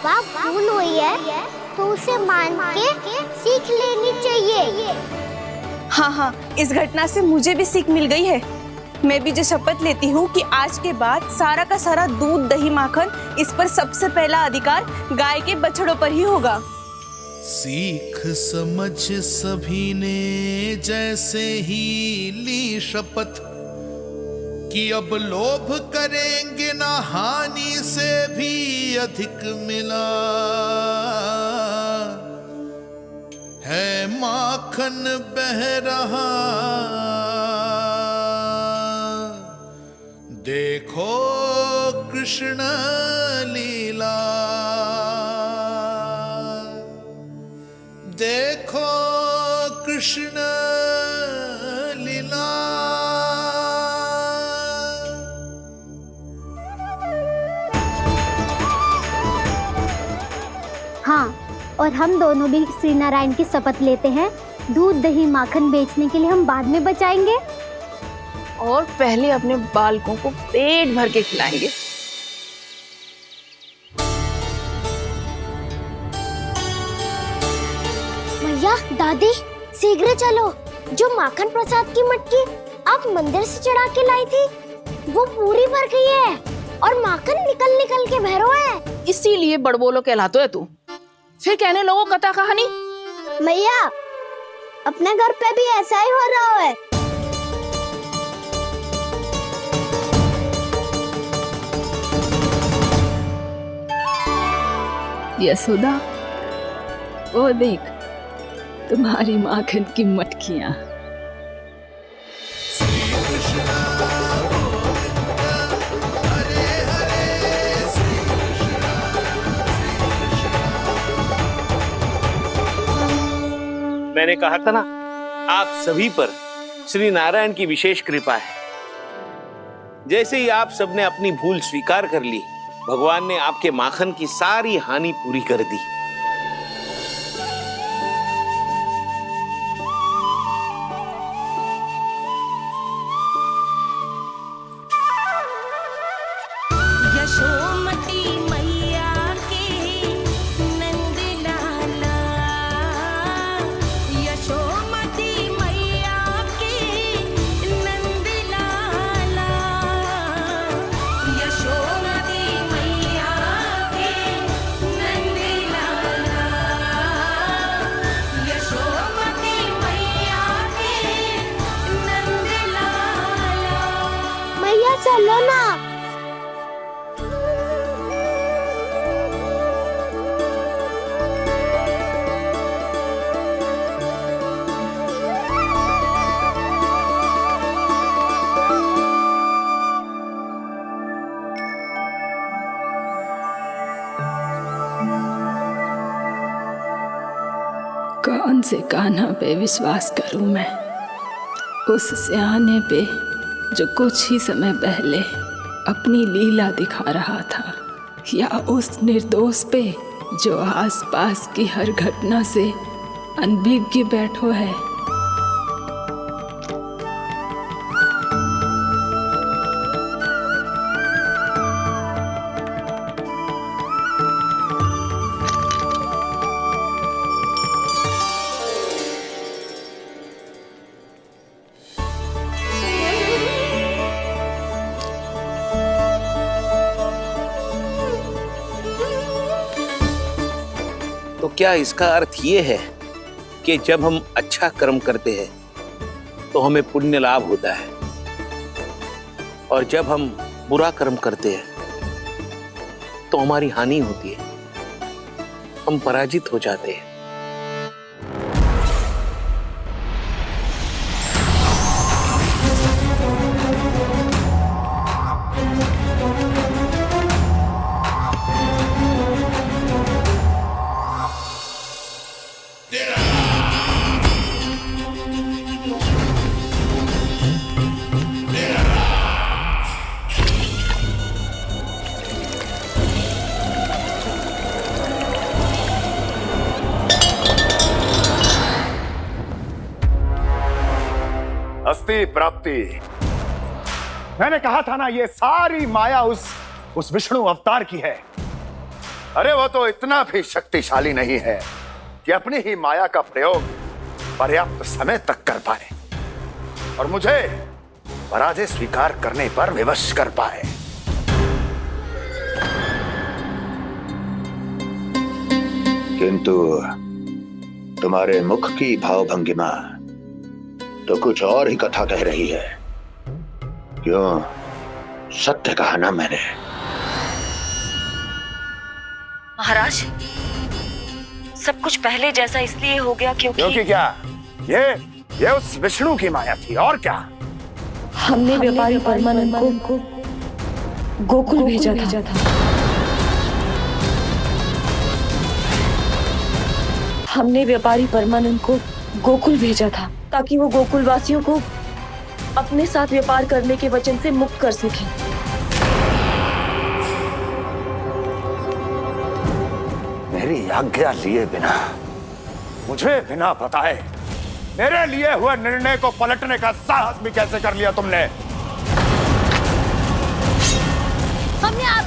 Speaker 2: वह भूल हुई है तो उसे मान के सीख लेनी चाहिए।
Speaker 6: हाँ हाँ, इस घटना से मुझे भी सीख मिल गई है। मैं भी जो शपथ लेती हूँ कि आज के बाद सारा का सारा दूध, दही, माखन इस पर सबसे पहला अधिकार गाय के बछड़ों पर ही होगा।
Speaker 19: सीख समझ सभी ने जैसे ही ली शपथ कि अब लोभ करेंगे ना हानि से भी अधिक मिला है, माखन बह रहा देखो कृष्ण लीला, देखो कृष्ण लीला।
Speaker 2: हाँ, और हम दोनों भी श्री नारायण की शपथ लेते हैं, दूध, दही, माखन बेचने के लिए हम बाद में बचाएंगे
Speaker 8: और पहले अपने बालकों को पेट भर के खिलाएंगे।
Speaker 2: भैया, दादी, शीघ्र चलो। जो माखन प्रसाद की मटकी आप मंदिर से चढ़ा के लाई थी, वो पूरी भर गई है और माखन निकल निकल के बह रहा है।
Speaker 8: इसीलिए बड़बोलो कहलाते है तू। फिर कहने लोगों कथा कहानी।
Speaker 2: भैया, अपने घर पे भी ऐसा ही हो रहा है।
Speaker 16: यशोदा, वो देख तुम्हारी माखन की मटकियां।
Speaker 5: मैंने कहा था ना, आप सभी पर श्री नारायण की विशेष कृपा है। जैसे ही आप सबने अपनी भूल स्वीकार कर ली, भगवान ने आपके माखन की सारी हानि पूरी कर दी।
Speaker 20: यशोमती मैया के नंद लाला, यशोमती मैया के नंद लाला, यशोमती मैया के नंद लाला, यशोमती मैया के नंद लाला।
Speaker 2: मैया चलो ना।
Speaker 16: कौन से कान्हा पे विश्वास करूं मैं? उस सियाने पे जो कुछ ही समय पहले अपनी लीला दिखा रहा था, या उस निर्दोष पे जो आसपास की हर घटना से अनभिज्ञ बैठो है?
Speaker 5: तो क्या इसका अर्थ ये है कि जब हम अच्छा कर्म करते हैं तो हमें पुण्य लाभ होता है, और जब हम बुरा कर्म करते हैं तो हमारी हानि होती है, हम पराजित हो जाते हैं?
Speaker 12: अस्ति प्राप्ति। मैंने कहा था ना, ये सारी माया उस विष्णु अवतार की है। अरे वो तो इतना भी शक्तिशाली नहीं है कि अपनी ही माया का प्रयोग पर्याप्त समय तक कर पाए और मुझे पराजय स्वीकार करने पर विवश कर पाए। किंतु तुम्हारे मुख की भावभंगिमा तो कुछ और ही कथा कह रही है। क्यों? सत्य कहा ना मैंने।
Speaker 21: महाराज, सब कुछ पहले जैसा इसलिए हो गया क्योंकि
Speaker 12: क्या? ये उस विष्णु की माया थी, और क्या?
Speaker 21: हमने व्यापारी परमानंद को गोकुल भेजा था। हमने व्यापारी परमानंद को गोकुल भेजा था ताकि वो गोकुल वासियों को अपने साथ व्यापार करने के वचन से मुक्त कर सके।
Speaker 12: मेरी आज्ञा लिए बिना, मुझे बिना बताए मेरे लिए हुए निर्णय को पलटने का साहस भी कैसे कर लिया तुमने?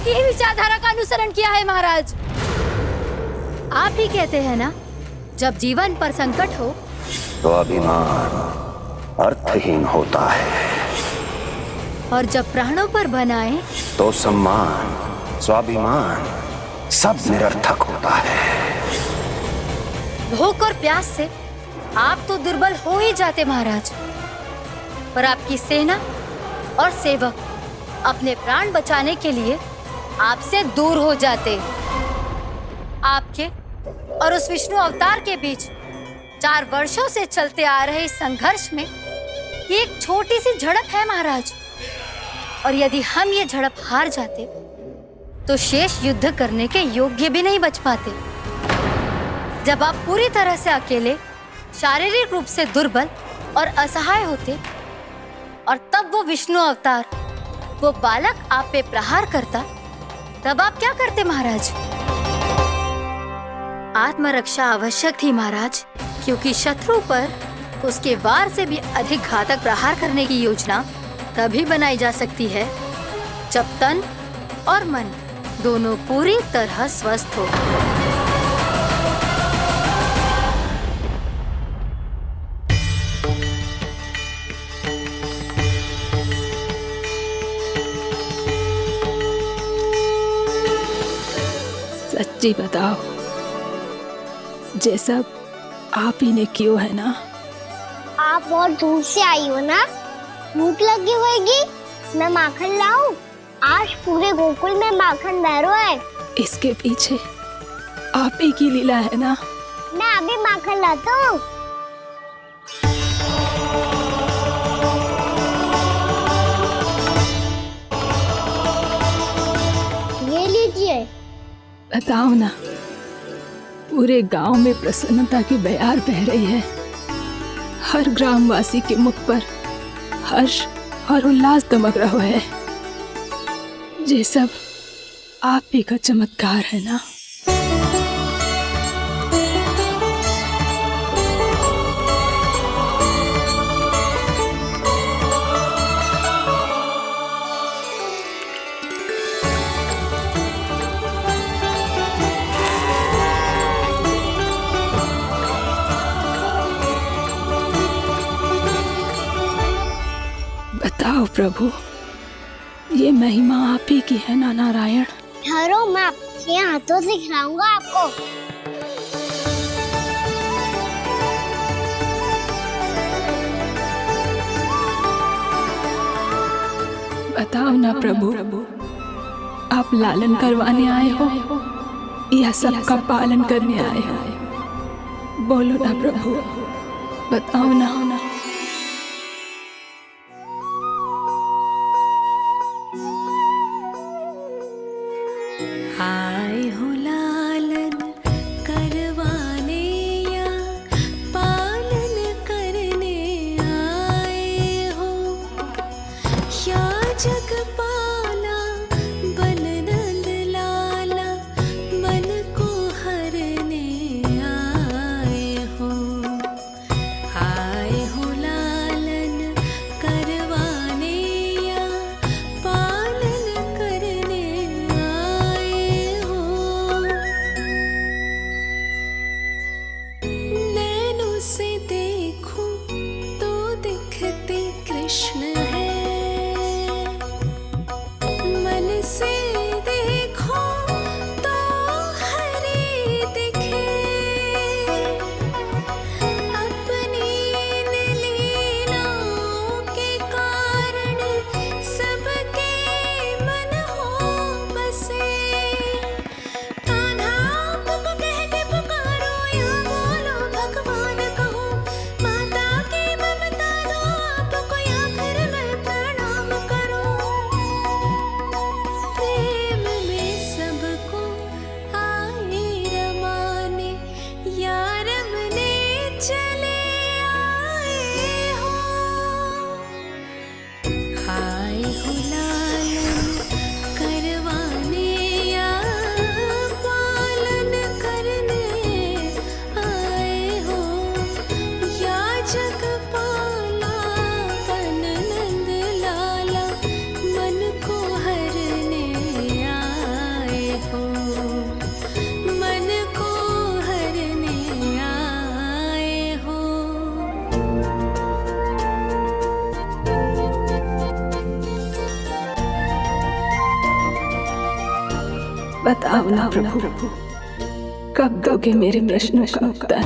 Speaker 7: आपकी ही विचारधारा का अनुसरण किया है महाराज। आप ही कहते हैं ना, जब जीवन पर संकट हो
Speaker 4: तो अभिमान अर्थहीन होता है,
Speaker 7: और जब प्राणों पर बनाए
Speaker 4: तो सम्मान स्वाभिमान सब निरर्थक होता है।
Speaker 7: भूख और प्यास से आप तो दुर्बल हो ही जाते महाराज, पर आपकी सेना और सेवक अपने प्राण बचाने के लिए आपसे दूर हो जाते। आपके और उस विष्णु अवतार के बीच 4 वर्षों से चलते आ रहे इस संघर्ष में ये एक छोटी सी झड़प है महाराज, और यदि हम ये झड़प हार जाते तो शेष युद्ध करने के योग्य भी नहीं बच पाते। जब आप पूरी तरह से अकेले, शारीरिक रूप से दुर्बल और असहाय होते, और तब वो विष्णु अवतार, वो बालक आप पे प्रहार करता, तब आप क्या करते महाराज? आत्मरक्षा आवश्यक थी महाराज, क्योंकि शत्रु पर उसके वार से भी अधिक घातक प्रहार करने की योजना तभी बनाई जा सकती है जब तन और मन दोनों पूरी तरह स्वस्थ हो।
Speaker 16: सच्ची बताओ, ये सब आप ही ने क्यों है ना?
Speaker 2: आप और दूर से आई हो ना, भूख लगी होगी। मैं माखन लाऊं? आज पूरे गोकुल में माखन बह रहा है।
Speaker 16: इसके पीछे आप ही की लीला है ना?
Speaker 2: मैं अभी माखन लाता हूँ। ये लीजिए।
Speaker 16: बताओ ना, पूरे गांव में प्रसन्नता की बयार बह रही है। हर ग्रामवासी के मुख पर हर्ष और उल्लास दमक रहा है। ये सब आप ही का चमत्कार है ना? बताओ प्रभु, ये महिमा आप ही की है ना नारायण?
Speaker 2: ठहरो, मैं आपके हाथों से खिलाऊंगा आपको।
Speaker 16: बताओ ना प्रभु, आप लालन करवाने आए हो या सबका पालन करने आए हो? बोलो ना प्रभु, बताओ ना।
Speaker 20: आए हो लालन करवाने या पालन करने आए हो, या जगपाला बन नंद लाला मन को हरने आए हो। आए हो लालन करवाने या पालन करने आए हो। नैनों से देखूं तो दिखते कृष्ण है, मन से देखो तो हरि दिखे। अपनी इन लीलाओं के कारण सबके मन हो बसे। कान्हा आपको कह के पुकारो या बोलो भगवान कहो, माता की ममता दो आपको या फिर
Speaker 16: बताओ ना प्रभु, कब दोगे मेरे प्रश्नों का उत्तर?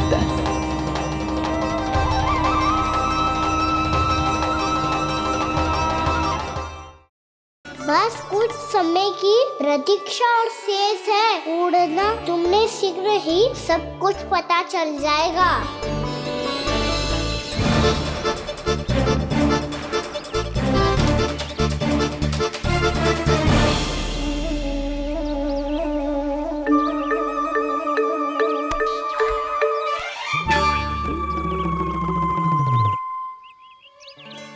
Speaker 2: बस कुछ समय की प्रतीक्षा और शेष है। उड़ना तुमने शीघ्र ही सब कुछ पता चल जाएगा।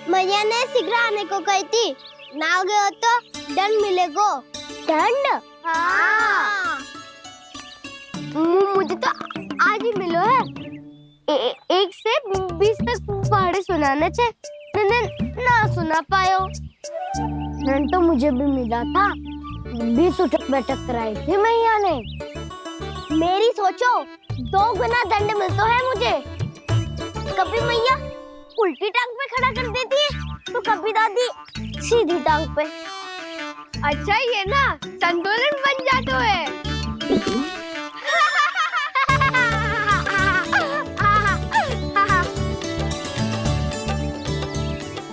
Speaker 2: मैया ने शीघ्र आने को कही थी, ना आ गए हो तो दंड मिलेगा। दंड? हाँ। मुझे तो आज ही मिलो है। 1 से 20 तक पहाड़े सुनाने थे, ना सुना पायो। दंड तो मुझे भी मिला था, 20 उठक बैठक कराई थी मैया ने। मेरी सोचो, 2 गुना दंड मिलता है मुझे। कभी मैया उल्टी टांग पे खड़ा कर देती है, तो कभी दादी सीधी टांग पे। अच्छा ये ना संतुलन बन जाता है।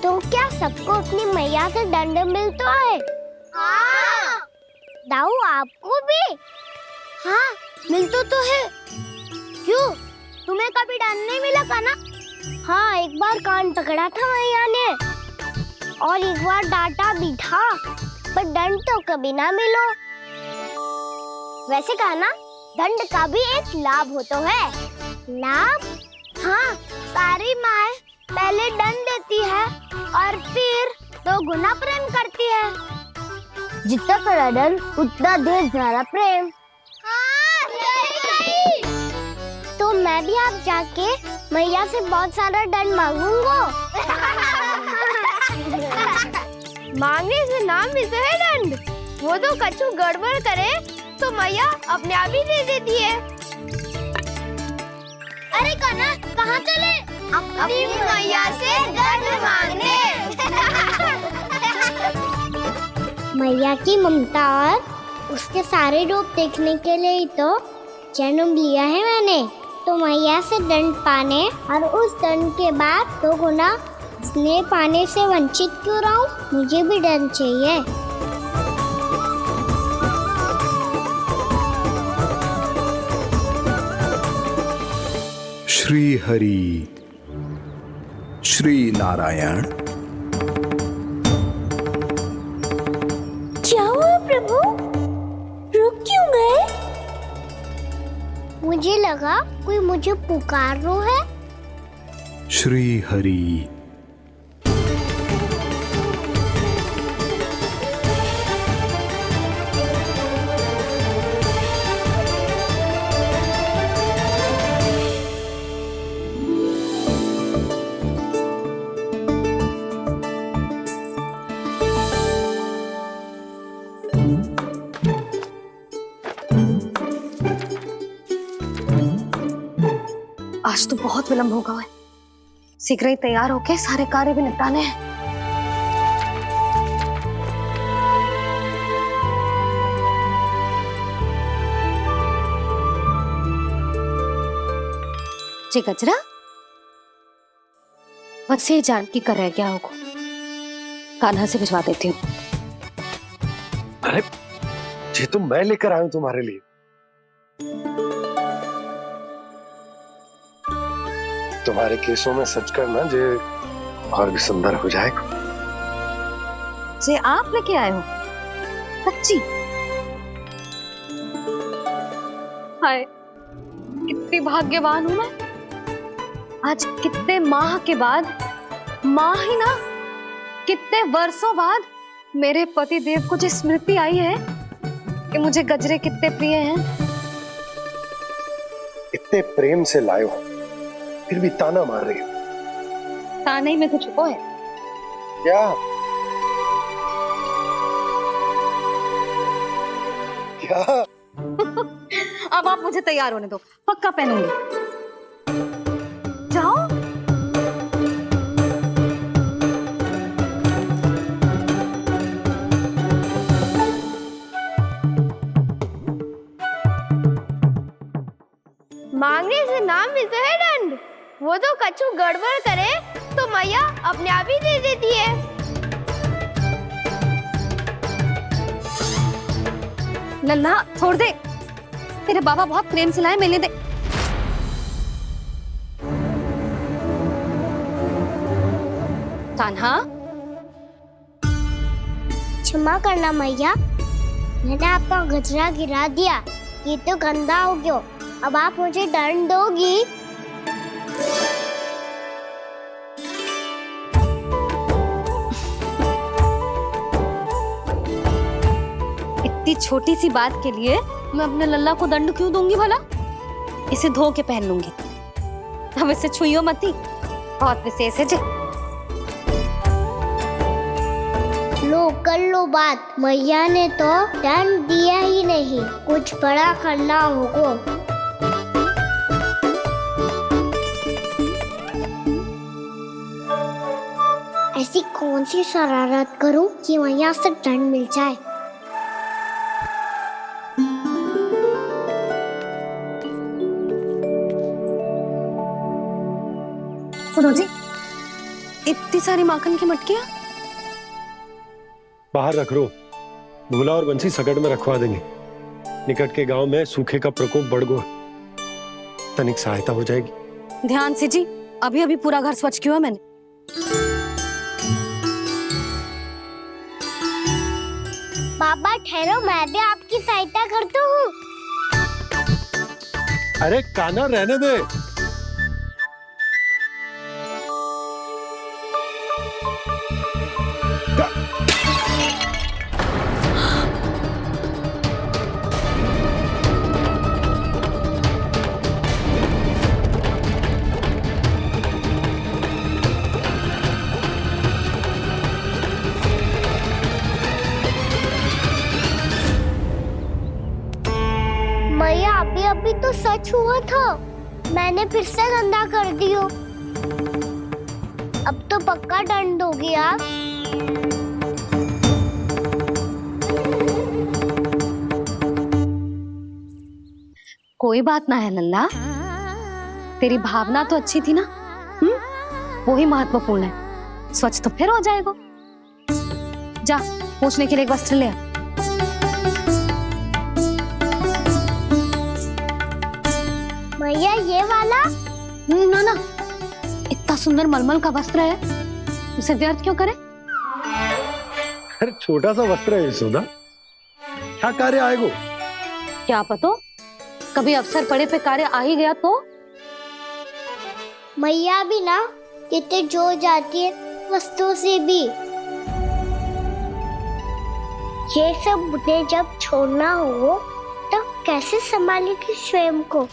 Speaker 2: तो क्या सबको अपनी मैया से दंड मिलता है? हाँ। दाऊ आपको भी? हाँ मिलता तो है। क्यों, तुम्हें कभी दंड नहीं मिला का ना? हाँ, एक बार कान पकड़ा था मैया ने और एक बार डांटा भी था, पर दंड तो कभी ना मिलो। वैसे कहा ना, दंड का भी एक लाभ होता है। लाभ? हाँ, सारी माँ पहले दंड देती है और फिर 2 गुना प्रेम करती है। जितना बड़ा दंड उतना ढेर सारा प्रेम। हाँ, सही। तो मैं भी आप जाके मैया से बहुत सारा दंड मांगूंगा। मांगने से नाम मिलता है दंड। वो तो कछु गड़बड़ करे तो मैया अपने आप ही दे देती है। अरे कना, कहाँ चले? अपनी मैया से दंड मांगने। मैया की ममता और उसके सारे रूप देखने के लिए ही तो जन्म लिया है मैंने। तो मैया से दंड पाने और उस दंड के बाद 2 गुना स्नेह पाने से वंचित क्यों रहूं? मुझे भी दंड चाहिए।
Speaker 17: श्री हरि, श्री नारायण।
Speaker 2: क्या हुआ प्रभु? रुक क्यों गए? मुझे लगा कोई मुझे पुकार रहा है।
Speaker 17: श्री हरि।
Speaker 1: आज तो बहुत विलंब होगा है। शीघ्र ही तैयार होके सारे कार्य भी निपटाने हैं। जी गजरा, बस ये जानकी कर रह गया होगा, कान्हा से भिजवा देती हूँ।
Speaker 3: अरे ये तो मैं लेकर आया हूं तुम्हारे लिए। तुम्हारे केसों में सच करना जे और भी सुंदर हो जाएगा।
Speaker 1: जे आप लेके आए हो? सच्ची? हाय, कितनी भाग्यवान हूं मैं। आज कितने माह के बाद, माह ही ना, कितने वर्षों बाद मेरे पति देव को जो स्मृति आई है कि मुझे गजरे कितने प्रिय हैं।
Speaker 3: इतने प्रेम से लाए हो, फिर भी ताना मार रही हो।
Speaker 1: ताने में कुछ छुपो है
Speaker 3: क्या? क्या?
Speaker 1: अब आप मुझे तैयार होने दो, पक्का पहनूंगी। जाओ।
Speaker 2: नाम इसे है दंड। वो तो कछु गड़बड़ करे तो मैया अपने आप ही दे देती है।
Speaker 1: लल्ला छोड़ दे, तेरे बाबा बहुत प्रेम से लाए, मिलने दे। कान्हा,
Speaker 2: क्षमा करना मैया, मैंने आपका गजरा गिरा दिया, ये तो गंदा हो गया। अब आप मुझे दंड दोगी?
Speaker 1: इतनी छोटी सी बात के लिए मैं अपने लल्ला को दंड क्यों दूंगी भला? इसे धो के पहन लूंगी। हम इसे छुइयो मती, बहुत विशेष है जी।
Speaker 2: लो कर लो बात, मैया ने तो दंड दिया ही नहीं, कुछ बड़ा करना होगा। ऐसी कौन सी शरारत करूं कि मैया से दंड मिल जाए?
Speaker 1: सुनो जी, इतनी सारी माखन की मटकियां
Speaker 3: बाहर रख रो, भूला और बंसी सकट में रखवा देंगे। निकट के गांव में सूखे का प्रकोप बढ़ गया, तनिक सहायता हो जाएगी।
Speaker 1: ध्यान से जी, अभी अभी पूरा घर स्वच्छ किया है मैंने।
Speaker 2: बाबा ठहरो, मैं भी आपकी सहायता करता हूँ।
Speaker 3: अरे कान्हा रहने दे।
Speaker 2: मैया अभी अभी तो सच हुआ था, मैंने फिर से गंदा कर दियो। अब तो पक्का दंड दोगी आप।
Speaker 1: कोई बात ना है लल्ला, तेरी भावना तो अच्छी थी ना, वो ही महत्वपूर्ण है। स्वच्छ तो फिर हो जाएगा। जा पूछने के लिए एक वस्त्र ले आ।
Speaker 2: भैया ये वाला?
Speaker 1: ना ना, इतना सुंदर मलमल का वस्त्र है, उसे व्यर्थ क्यों करे?
Speaker 3: अरे छोटा सा वस्त्र है यशोदा, क्या कार्य आएगा?
Speaker 1: क्या पता, कभी अवसर पड़े पे कार्य आ ही गया तो।
Speaker 2: मैया भी ना कितने जो जाती है वस्तुओं से भी। ये सब मुझे जब छोड़ना हो तो कैसे संभालेगी स्वयं को?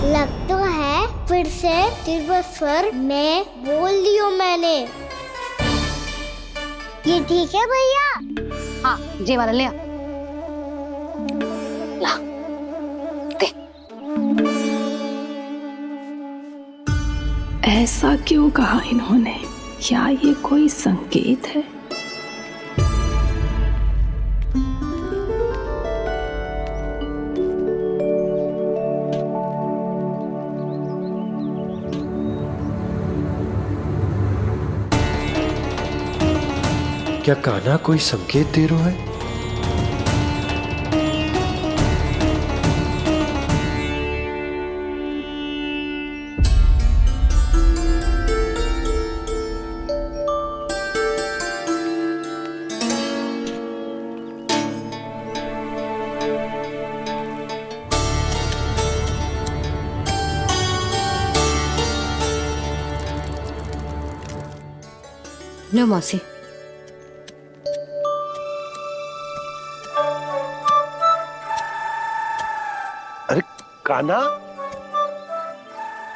Speaker 2: लग तो है फिर से तिरस्वर में बोल दियो मैंने। ये ठीक है भैया?
Speaker 1: हाँ, ये वाला ले आ। ला, दे।
Speaker 16: ऐसा क्यों कहा इन्होंने? क्या ये कोई संकेत है?
Speaker 3: क्या कान्हा कोई संकेत दे रहा है?
Speaker 1: लो मौसी।
Speaker 3: अरे कान्हा,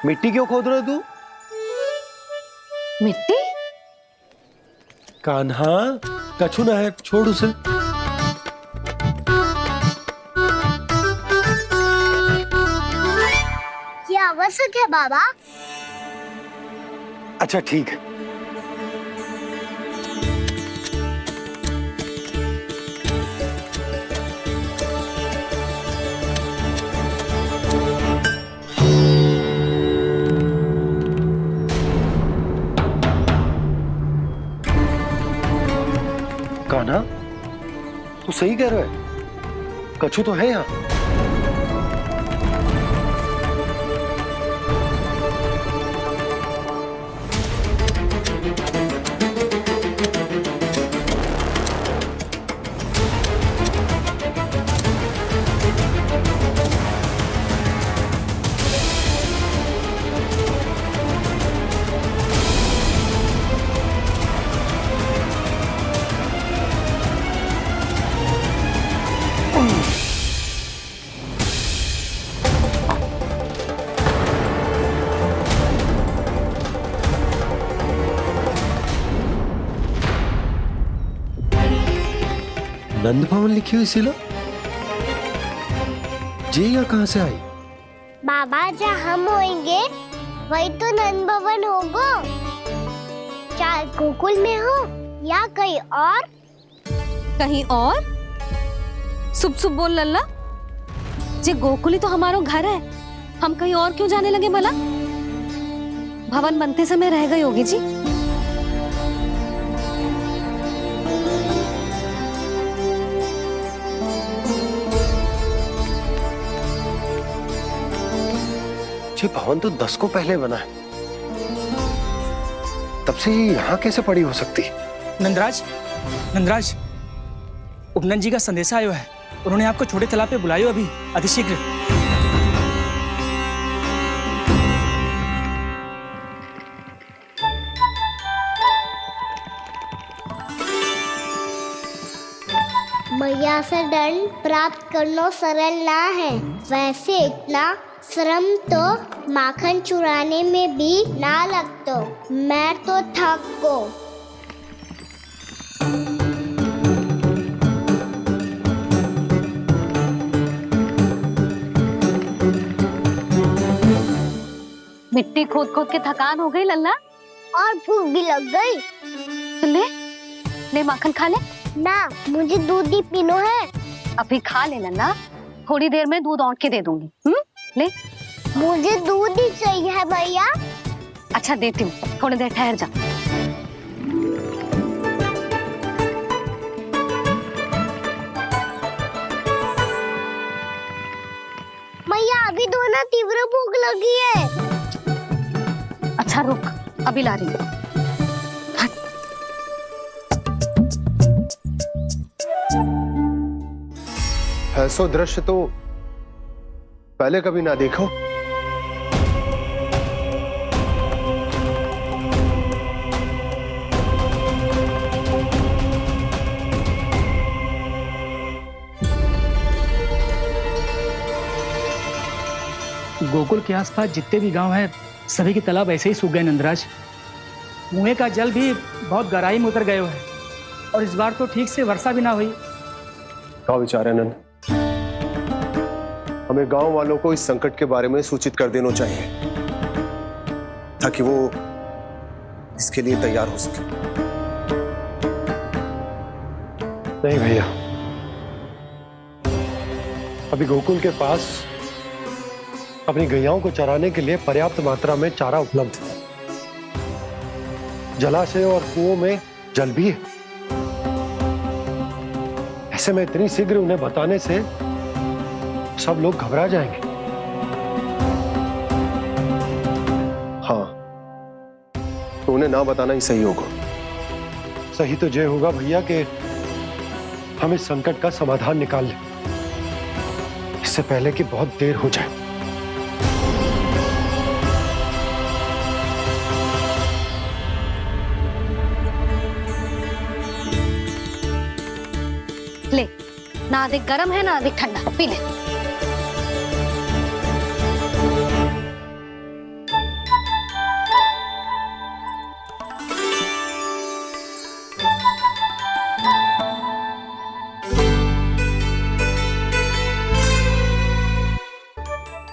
Speaker 3: मिट्टी क्यों खोद रहे तू?
Speaker 1: मिट्टी?
Speaker 3: कान्हा, कछु ना है, छोड़ उसे।
Speaker 2: ये आवश्यक है बाबा।
Speaker 3: अच्छा ठीक है। सही कह रहा है, कछु तो है यहाँ। नंद भवन लिखी हुई सिला जी यहाँ कहाँ से आई?
Speaker 2: बाबा जहाँ हम होंगे वही तो नंद भवन होगा। चाहे गोकुल में हो या कहीं और।
Speaker 1: कहीं और? सुब सुब बोल लल्ला, जे गोकुली तो हमारो घर है, हम कहीं और क्यों जाने लगे भला? भवन बनते समय रह गई होगी जी।
Speaker 3: ये भवन तो 10 को पहले बना है, तब से यहाँ कैसे पड़ी हो सकती?
Speaker 14: नंदराज, नंदराज, उपनंद जी का संदेशा आयो है। उन्होंने आपको छोटे तालाब पे बुलायो अभी, अतिशीघ्र।
Speaker 2: मैया से दंड प्राप्त करना सरल ना है, वैसे इतना श्रम तो माखन चुराने में भी ना लगतो। मैं तो थक गो।
Speaker 1: मिट्टी खोद खोद के थकान हो गई लल्ला,
Speaker 2: और भूख भी लग गई।
Speaker 1: तो ले ले माखन खा ले।
Speaker 2: ना, मुझे दूध ही पीनो है।
Speaker 1: अभी खा ले लल्ला, थोड़ी देर में दूध औंट के दे दूंगी। ले।
Speaker 2: मुझे दूध ही चाहिए भैया।
Speaker 1: अच्छा देती हूँ, थोड़ी देर ठहर जा।
Speaker 2: मैया अभी दोनों तीव्र भूख लगी है।
Speaker 1: अच्छा रुक, अभी ला रही हूँ।
Speaker 3: ऐसा दृश्य तो पहले कभी ना देखो।
Speaker 14: गोकुल के आसपास जितने भी गांव हैं, सभी के तालाब ऐसे ही सूख गए नंदराज। कुएं का जल भी बहुत गहराई में उतर गए है, और इस बार तो ठीक से वर्षा भी ना हुई।
Speaker 3: क्या विचार है नंद? हमें गांव वालों को इस संकट के बारे में सूचित कर देना चाहिए, ताकि वो इसके लिए तैयार हो सके। नहीं भैया, अभी गोकुल के पास अपनी गैयाओं को चराने के लिए पर्याप्त मात्रा में चारा उपलब्ध है। जलाशय और कुओं में जल भी है। ऐसे में इतनी शीघ्र उन्हें बताने से सब लोग घबरा जाएंगे। हाँ, तो उन्हें ना बताना ही सही होगा। सही तो ये होगा भैया कि हम इस संकट का समाधान निकाल लें, इससे पहले कि बहुत देर हो जाए।
Speaker 1: ले, ना अधिक गर्म है ना अधिक ठंडा, पी ले।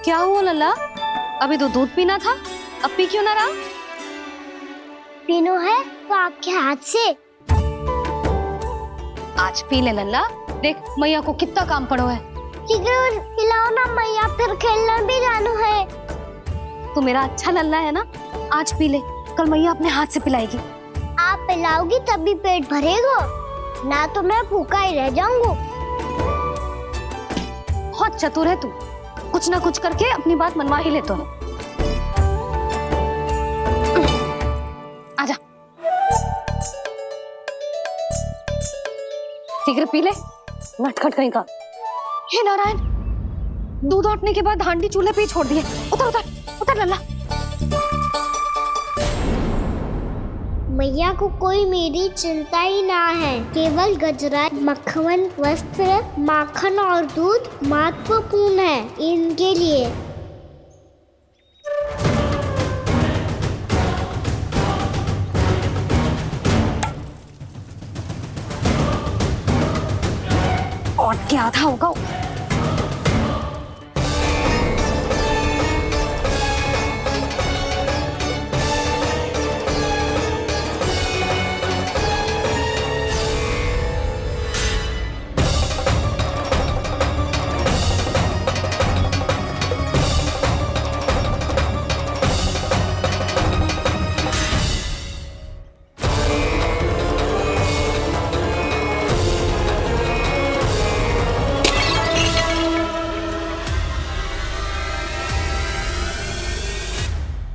Speaker 1: क्या हुआ लल्ला? अभी तो दूध पीना था, अब पी क्यों ना रहा?
Speaker 2: पीनो है तो आपके हाथ से।
Speaker 1: आज पी ले लल्ला, देख मैया को कितना काम पड़ो है।
Speaker 2: शीघ्र पिलाओ ना मैया, फिर खेलने भी जाना है।
Speaker 1: तू मेरा अच्छा लल्ला है ना, आज पी ले, कल मैया अपने हाथ से पिलाएगी।
Speaker 2: आप पिलाओगी तभी पेट भरेगा, ना तो मैं भूखा ही रह जाऊंगा।
Speaker 1: बहुत चतुर है तू, कुछ ना कुछ करके अपनी बात मनवा ही लेता है। आजा, सिगरेट पी ले, नटखट कहीं का। हे नारायण, दूध औटने के बाद हांडी चूल्हे पे ही छोड़ दिए। उतर उतर उतर लल्ला।
Speaker 2: मैया को कोई मेरी चिंता ही ना है, केवल गजरा, मक्खन, वस्त्र, माखन और दूध महत्वपूर्ण है इनके लिए।
Speaker 1: और क्या था होगा?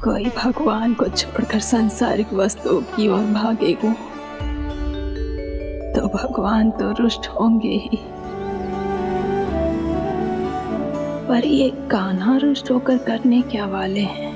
Speaker 16: कोई भगवान को छोड़कर सांसारिक वस्तुओं की ओर भागेगा तो भगवान तो रुष्ट होंगे ही, पर ये कान्हा रुष्ट होकर करने क्या वाले हैं?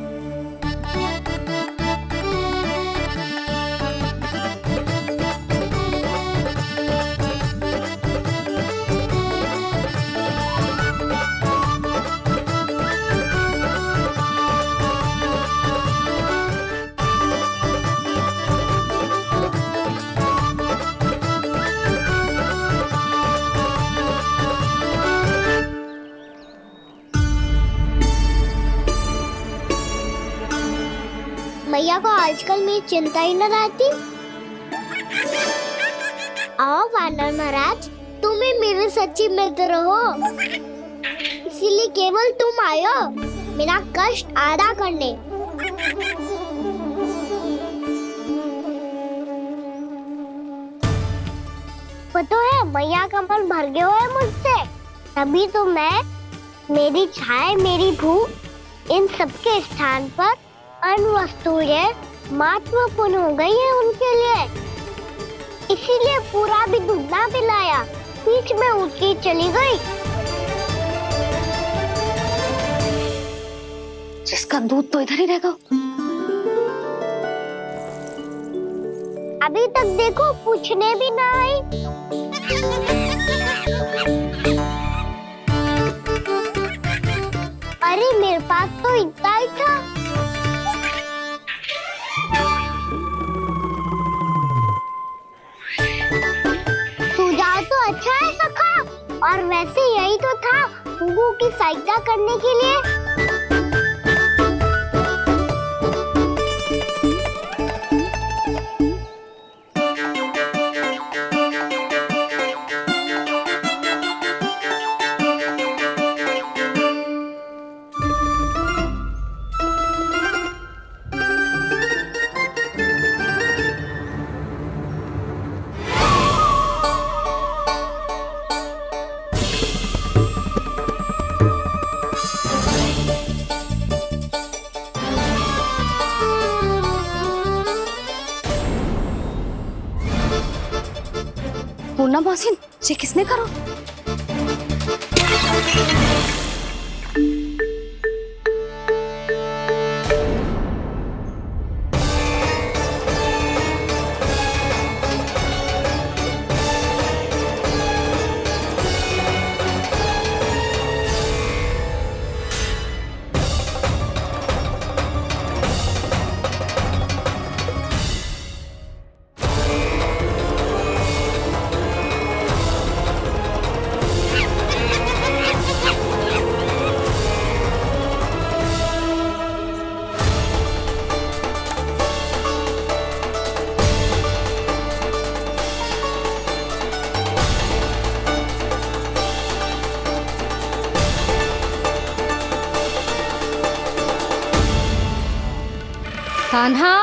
Speaker 2: मैया को आजकल मेरी चिंता ही न रहती। आओ वानर महाराज, तुम ही मेरे सच्ची मित्र हो, इसीलिए केवल तुम आयो मेरा कष्ट आधा करने। पता है मैया का मन भर गया है मुझसे, तभी तो मैं, मेरी छाया, मेरी भूख, इन सबके स्थान पर अन्य वस्तुएं महत्वपूर्ण हो गई है उनके लिए। इसीलिए पूरा भी दूध ना पिलाया, बीच में उठ के चली गई।
Speaker 1: जिसका दूध तो इधर ही रहेगा।
Speaker 2: अभी तक देखो पूछने भी ना आई। अरे मेरे पास तो इतना ही था। सुझाव तो अच्छा है सखा, और वैसे यही तो था गुगु की सहायता करने के लिए।
Speaker 1: पूर्णा मौसी, ये किसने करो? कान्हा,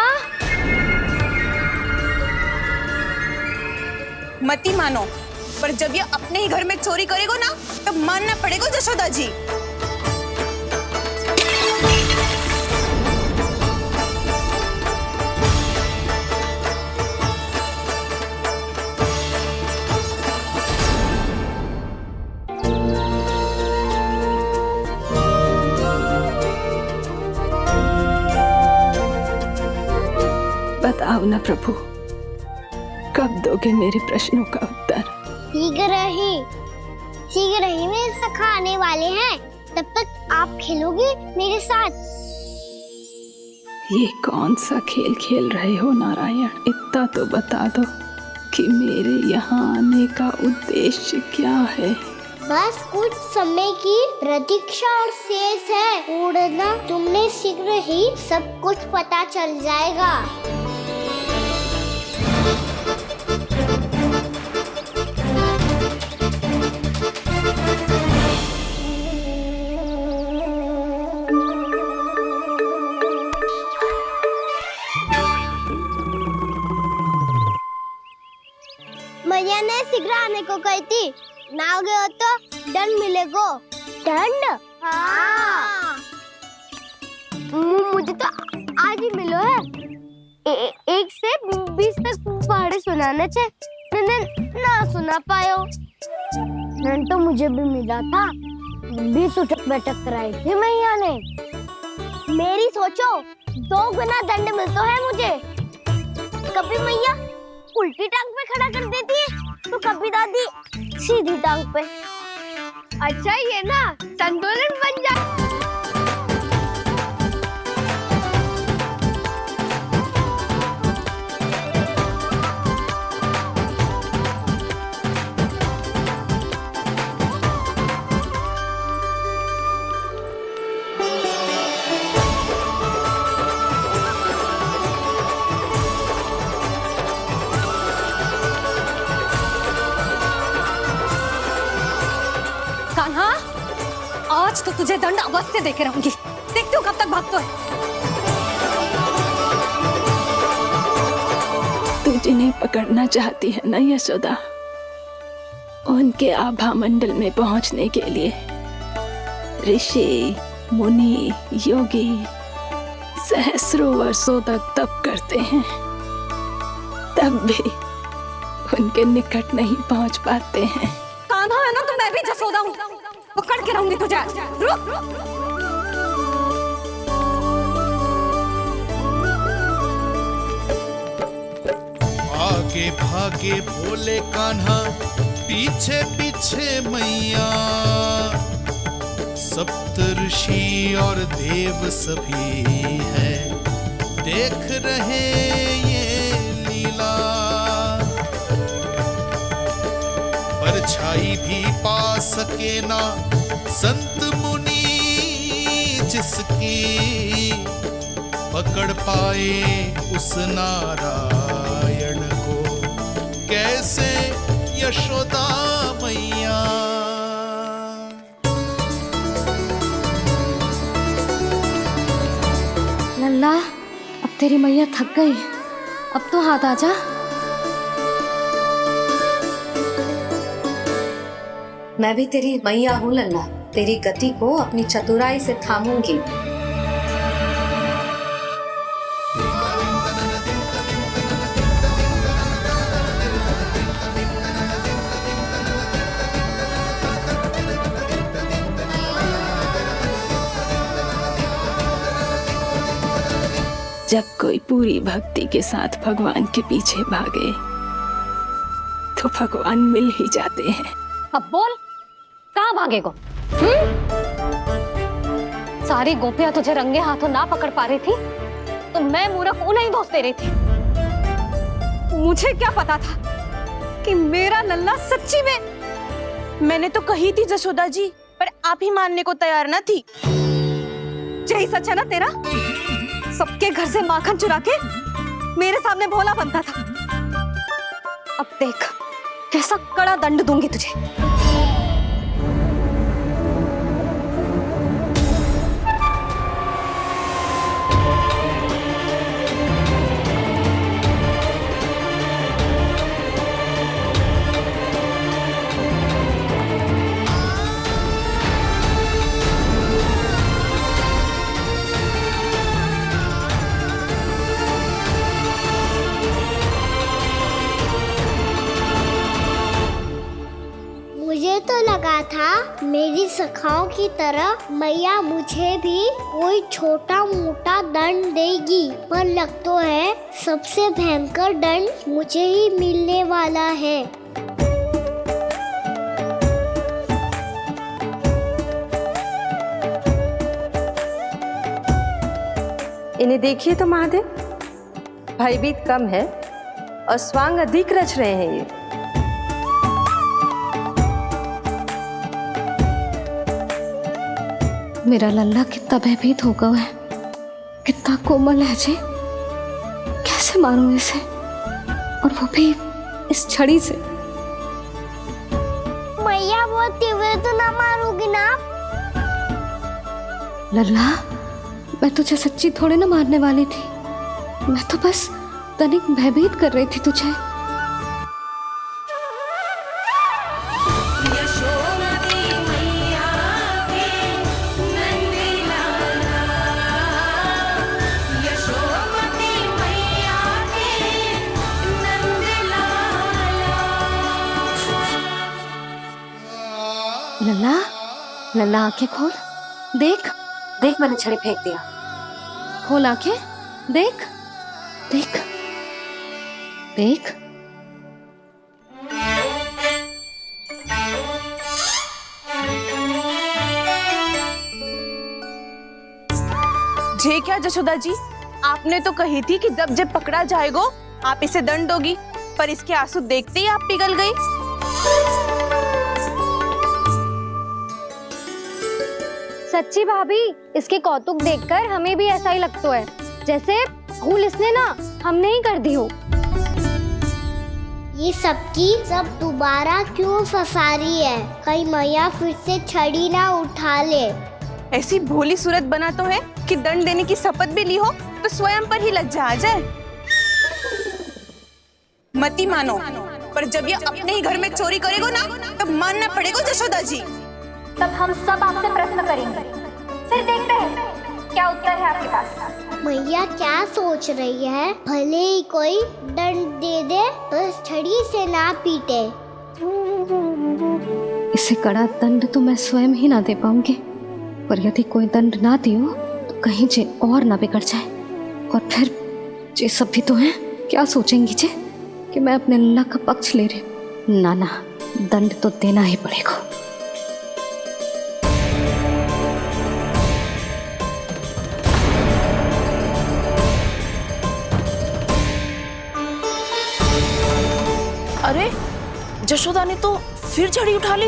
Speaker 6: मती मानो, पर जब ये अपने ही घर में चोरी करेगा ना,
Speaker 9: तो मानना पड़ेगा जशोदा जी।
Speaker 16: बताओ ना प्रभु, कब दोगे मेरे प्रश्नों का उत्तर?
Speaker 2: शीघ्र ही मेरे सखा आने वाले हैं, तब तक आप खेलोगे मेरे साथ।
Speaker 16: ये कौन सा खेल खेल रहे हो नारायण? इतना तो बता दो कि मेरे यहाँ आने का उद्देश्य क्या है?
Speaker 2: बस कुछ समय की प्रतीक्षा और शेष है। उड़ना तुमने शीघ्र ही सब कुछ पता चल जाएगा। मैया ने शीघ्र आने को कही थी, ना हो गए हो तो दंड मिलेगा। दंड? हाँ। मुझे तो आज ही मिलो है। 1 से 20 तक पहाड़े सुनाने थे, ना सुना पायो। दंड तो मुझे भी मिला था, 20 उठक बैठक कराई थी मैया ने। मेरी सोचो, 2 गुना दंड मिलता है मुझे। कभी मैया उल्टी टांग पे खड़ा कर देती है, तो कभी दादी सीधी टांग पे। अच्छा ये ना संतुलन बन जा।
Speaker 1: आज तो तुझे दंड अवश्य देके रहूंगी। देखती हूँ कब तक भागता है।
Speaker 16: तू जिन्हें पकड़ना चाहती है ना यशोदा, उनके आभा मंडल में पहुंचने के लिए ऋषि, मुनि, योगी सहस्रों वर्षों तक तप करते हैं, तब भी उनके निकट नहीं पहुंच पाते हैं।
Speaker 1: कान्हा है ना, तो मैं भी जसोदा हूँ, पकड़ के रहूंगी तुझे। रुक।
Speaker 19: आगे भागे भोले कान्हा, पीछे पीछे मैया, सप्त ऋषि और देव सभी हैं, देख रहे ये लीला। परछाई भी पा सके ना संत मुनि जिसकी, पकड़ पाए उस नारायण को कैसे यशोदा मैया।
Speaker 1: लल्ला, अब तेरी मैया थक गई, अब तो हाथ आजा।
Speaker 22: मैं भी तेरी मैया हूँ लल्ला, तेरी गति को अपनी चतुराई से थामूंगी।
Speaker 16: जब कोई पूरी भक्ति के साथ भगवान के पीछे भागे तो भगवान मिल ही जाते हैं।
Speaker 1: अब बोल, कहाँ भागेगो? सारी गोपियां तुझे रंगे हाथों ना पकड़ पा रही थी, तो मैं मूर्ख उन्हें ही दोष दे रही थी। मुझे क्या पता था कि मेरा लल्ला सच्ची में।
Speaker 9: मैंने तो कही थी जसोदा जी, पर आप ही मानने को तैयार ना थी।
Speaker 1: यही सच है ना तेरा? सबके घर से माखन चुरा के मेरे सामने भोला बनता था। अब देख कैसा कड़ा दंड दूंगी तुझे।
Speaker 2: मेरी सखाओं की तरह मैया मुझे भी कोई छोटा मोटा दंड देगी, पर लग तो है सबसे भयंकर दंड मुझे ही मिलने वाला है।
Speaker 10: इन्हें देखिए तो महादेव, भयभीत कम है और स्वांग अधिक रच रहे हैं ये।
Speaker 1: मेरा लल्ला कितना भयभीत होगा है, कितना कोमल है जी। कैसे मारूं इसे, और वो भी इस छड़ी से।
Speaker 2: मैया बहुत तीव्र तो ना मारोगी ना?
Speaker 1: लल्ला, मैं तुझे सच्ची थोड़े ना मारने वाली थी, मैं तो बस तनिक भयभीत कर रही थी तुझे। लल्ला, लल्ला आंखें खोल, देख देख मैंने छड़ी फेंक दिया। खोल आंखें, देख देख देख।
Speaker 6: जे क्या जशोदा जी, आपने तो कही थी कि जब जब पकड़ा जाएगा आप इसे दंड दोगी, पर इसके आंसू देखते ही आप पिघल गई।
Speaker 1: सच्ची भाभी, इसके कौतुक देखकर हमें भी ऐसा ही लगता है, जैसे भूल इसने ना हमने ही कर दी हो।
Speaker 2: ये सबकी सब दोबारा क्यों फंसा रही है? कहीं मैया फिर से छड़ी ना उठा ले।
Speaker 6: ऐसी भोली सूरत बना तो है कि दंड देने की शपथ भी ली हो तो स्वयं पर ही लग जा जाए। मती मानो, पर जब ये अपने ही घर में चोरी करेगो ना, तब मानना पड़ेगा जशोदा जी।
Speaker 7: तब हम सब आपसे प्रश्न करेंगे, फिर देखते हैं क्या उत्तर है आपके पास।
Speaker 2: मैया क्या सोच रही है? भले ही कोई दंड दे दे, बस छड़ी से ना पीटे।
Speaker 1: इसे कड़ा दंड तो मैं स्वयं ही ना दे पाऊंगी, पर यदि कोई दंड ना दियो तो कहीं जे और ना बिगड़ जाए, और फिर जे सब भी तो हैं, क्या सोचेंगी जे कि मैं अपने लल्ला का पक्ष ले रही। ना ना, दंड तो देना ही पड़ेगा।
Speaker 21: अरे जशोदा ने तो फिर छड़ी उठा ली।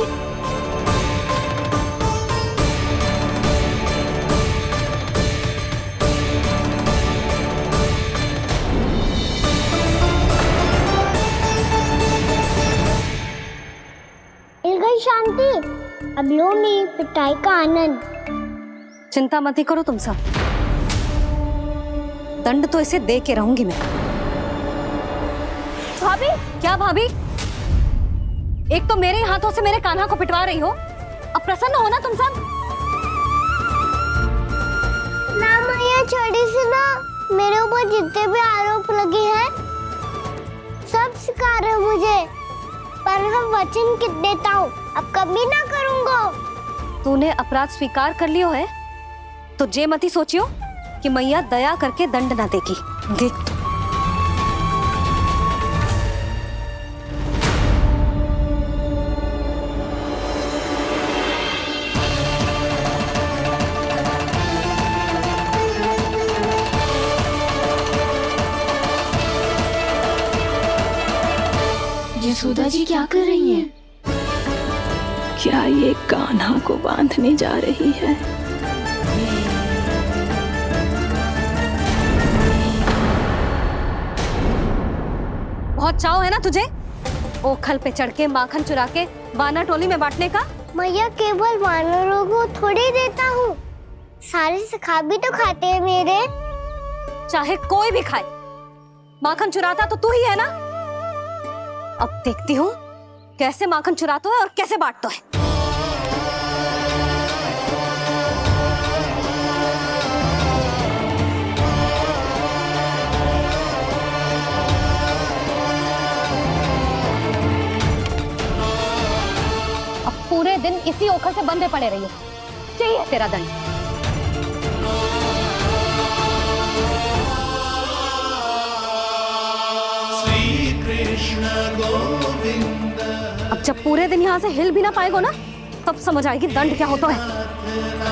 Speaker 2: मिल गई शांति, अब लो मेरी पिटाई का आनंद।
Speaker 1: चिंता मत ही करो तुम सब, दंड तो इसे दे के रहूंगी मैं। भाभी, क्या भाभी? एक तो मेरे हाथों से मेरे कान्हा को पिटवा रही हो, अब प्रसन्न हो ना तुम सब?
Speaker 2: ना मैया, छड़ी से ना मेरे ऊपर जितने भी आरोप लगे हैं सब स्वीकार है मुझे, पर मैं वचन कित देता हूँ, अब कभी ना करूँगा।
Speaker 1: तूने अपराध स्वीकार कर लियो है तो जे मती सोचियो कि मैया दया करके दंड ना देगी। देख
Speaker 16: यशोदा जी क्या कर रही हैं? क्या ये कान्हा को बांधने जा रही है?
Speaker 1: बहुत चाव है ना तुझे ओखल पे चढ़ के माखन चुरा के वानर टोली में बांटने का?
Speaker 2: मैया, केवल वानरों को थोड़ी देता हूँ, सारे सखा भी तो खाते हैं मेरे।
Speaker 1: चाहे कोई भी खाए, माखन चुराता तो तू ही है ना। अब देखती हूँ कैसे माखन चुराता है और कैसे बांटता है। अब पूरे दिन इसी ओखर से बंधे पड़े रहिए। चाहिए तेरा दंड।
Speaker 19: श्री कृष्ण गोविंद।
Speaker 1: अब जब पूरे दिन यहाँ से हिल भी ना पाएगो ना, तब समझ आएगी दंड क्या होता है।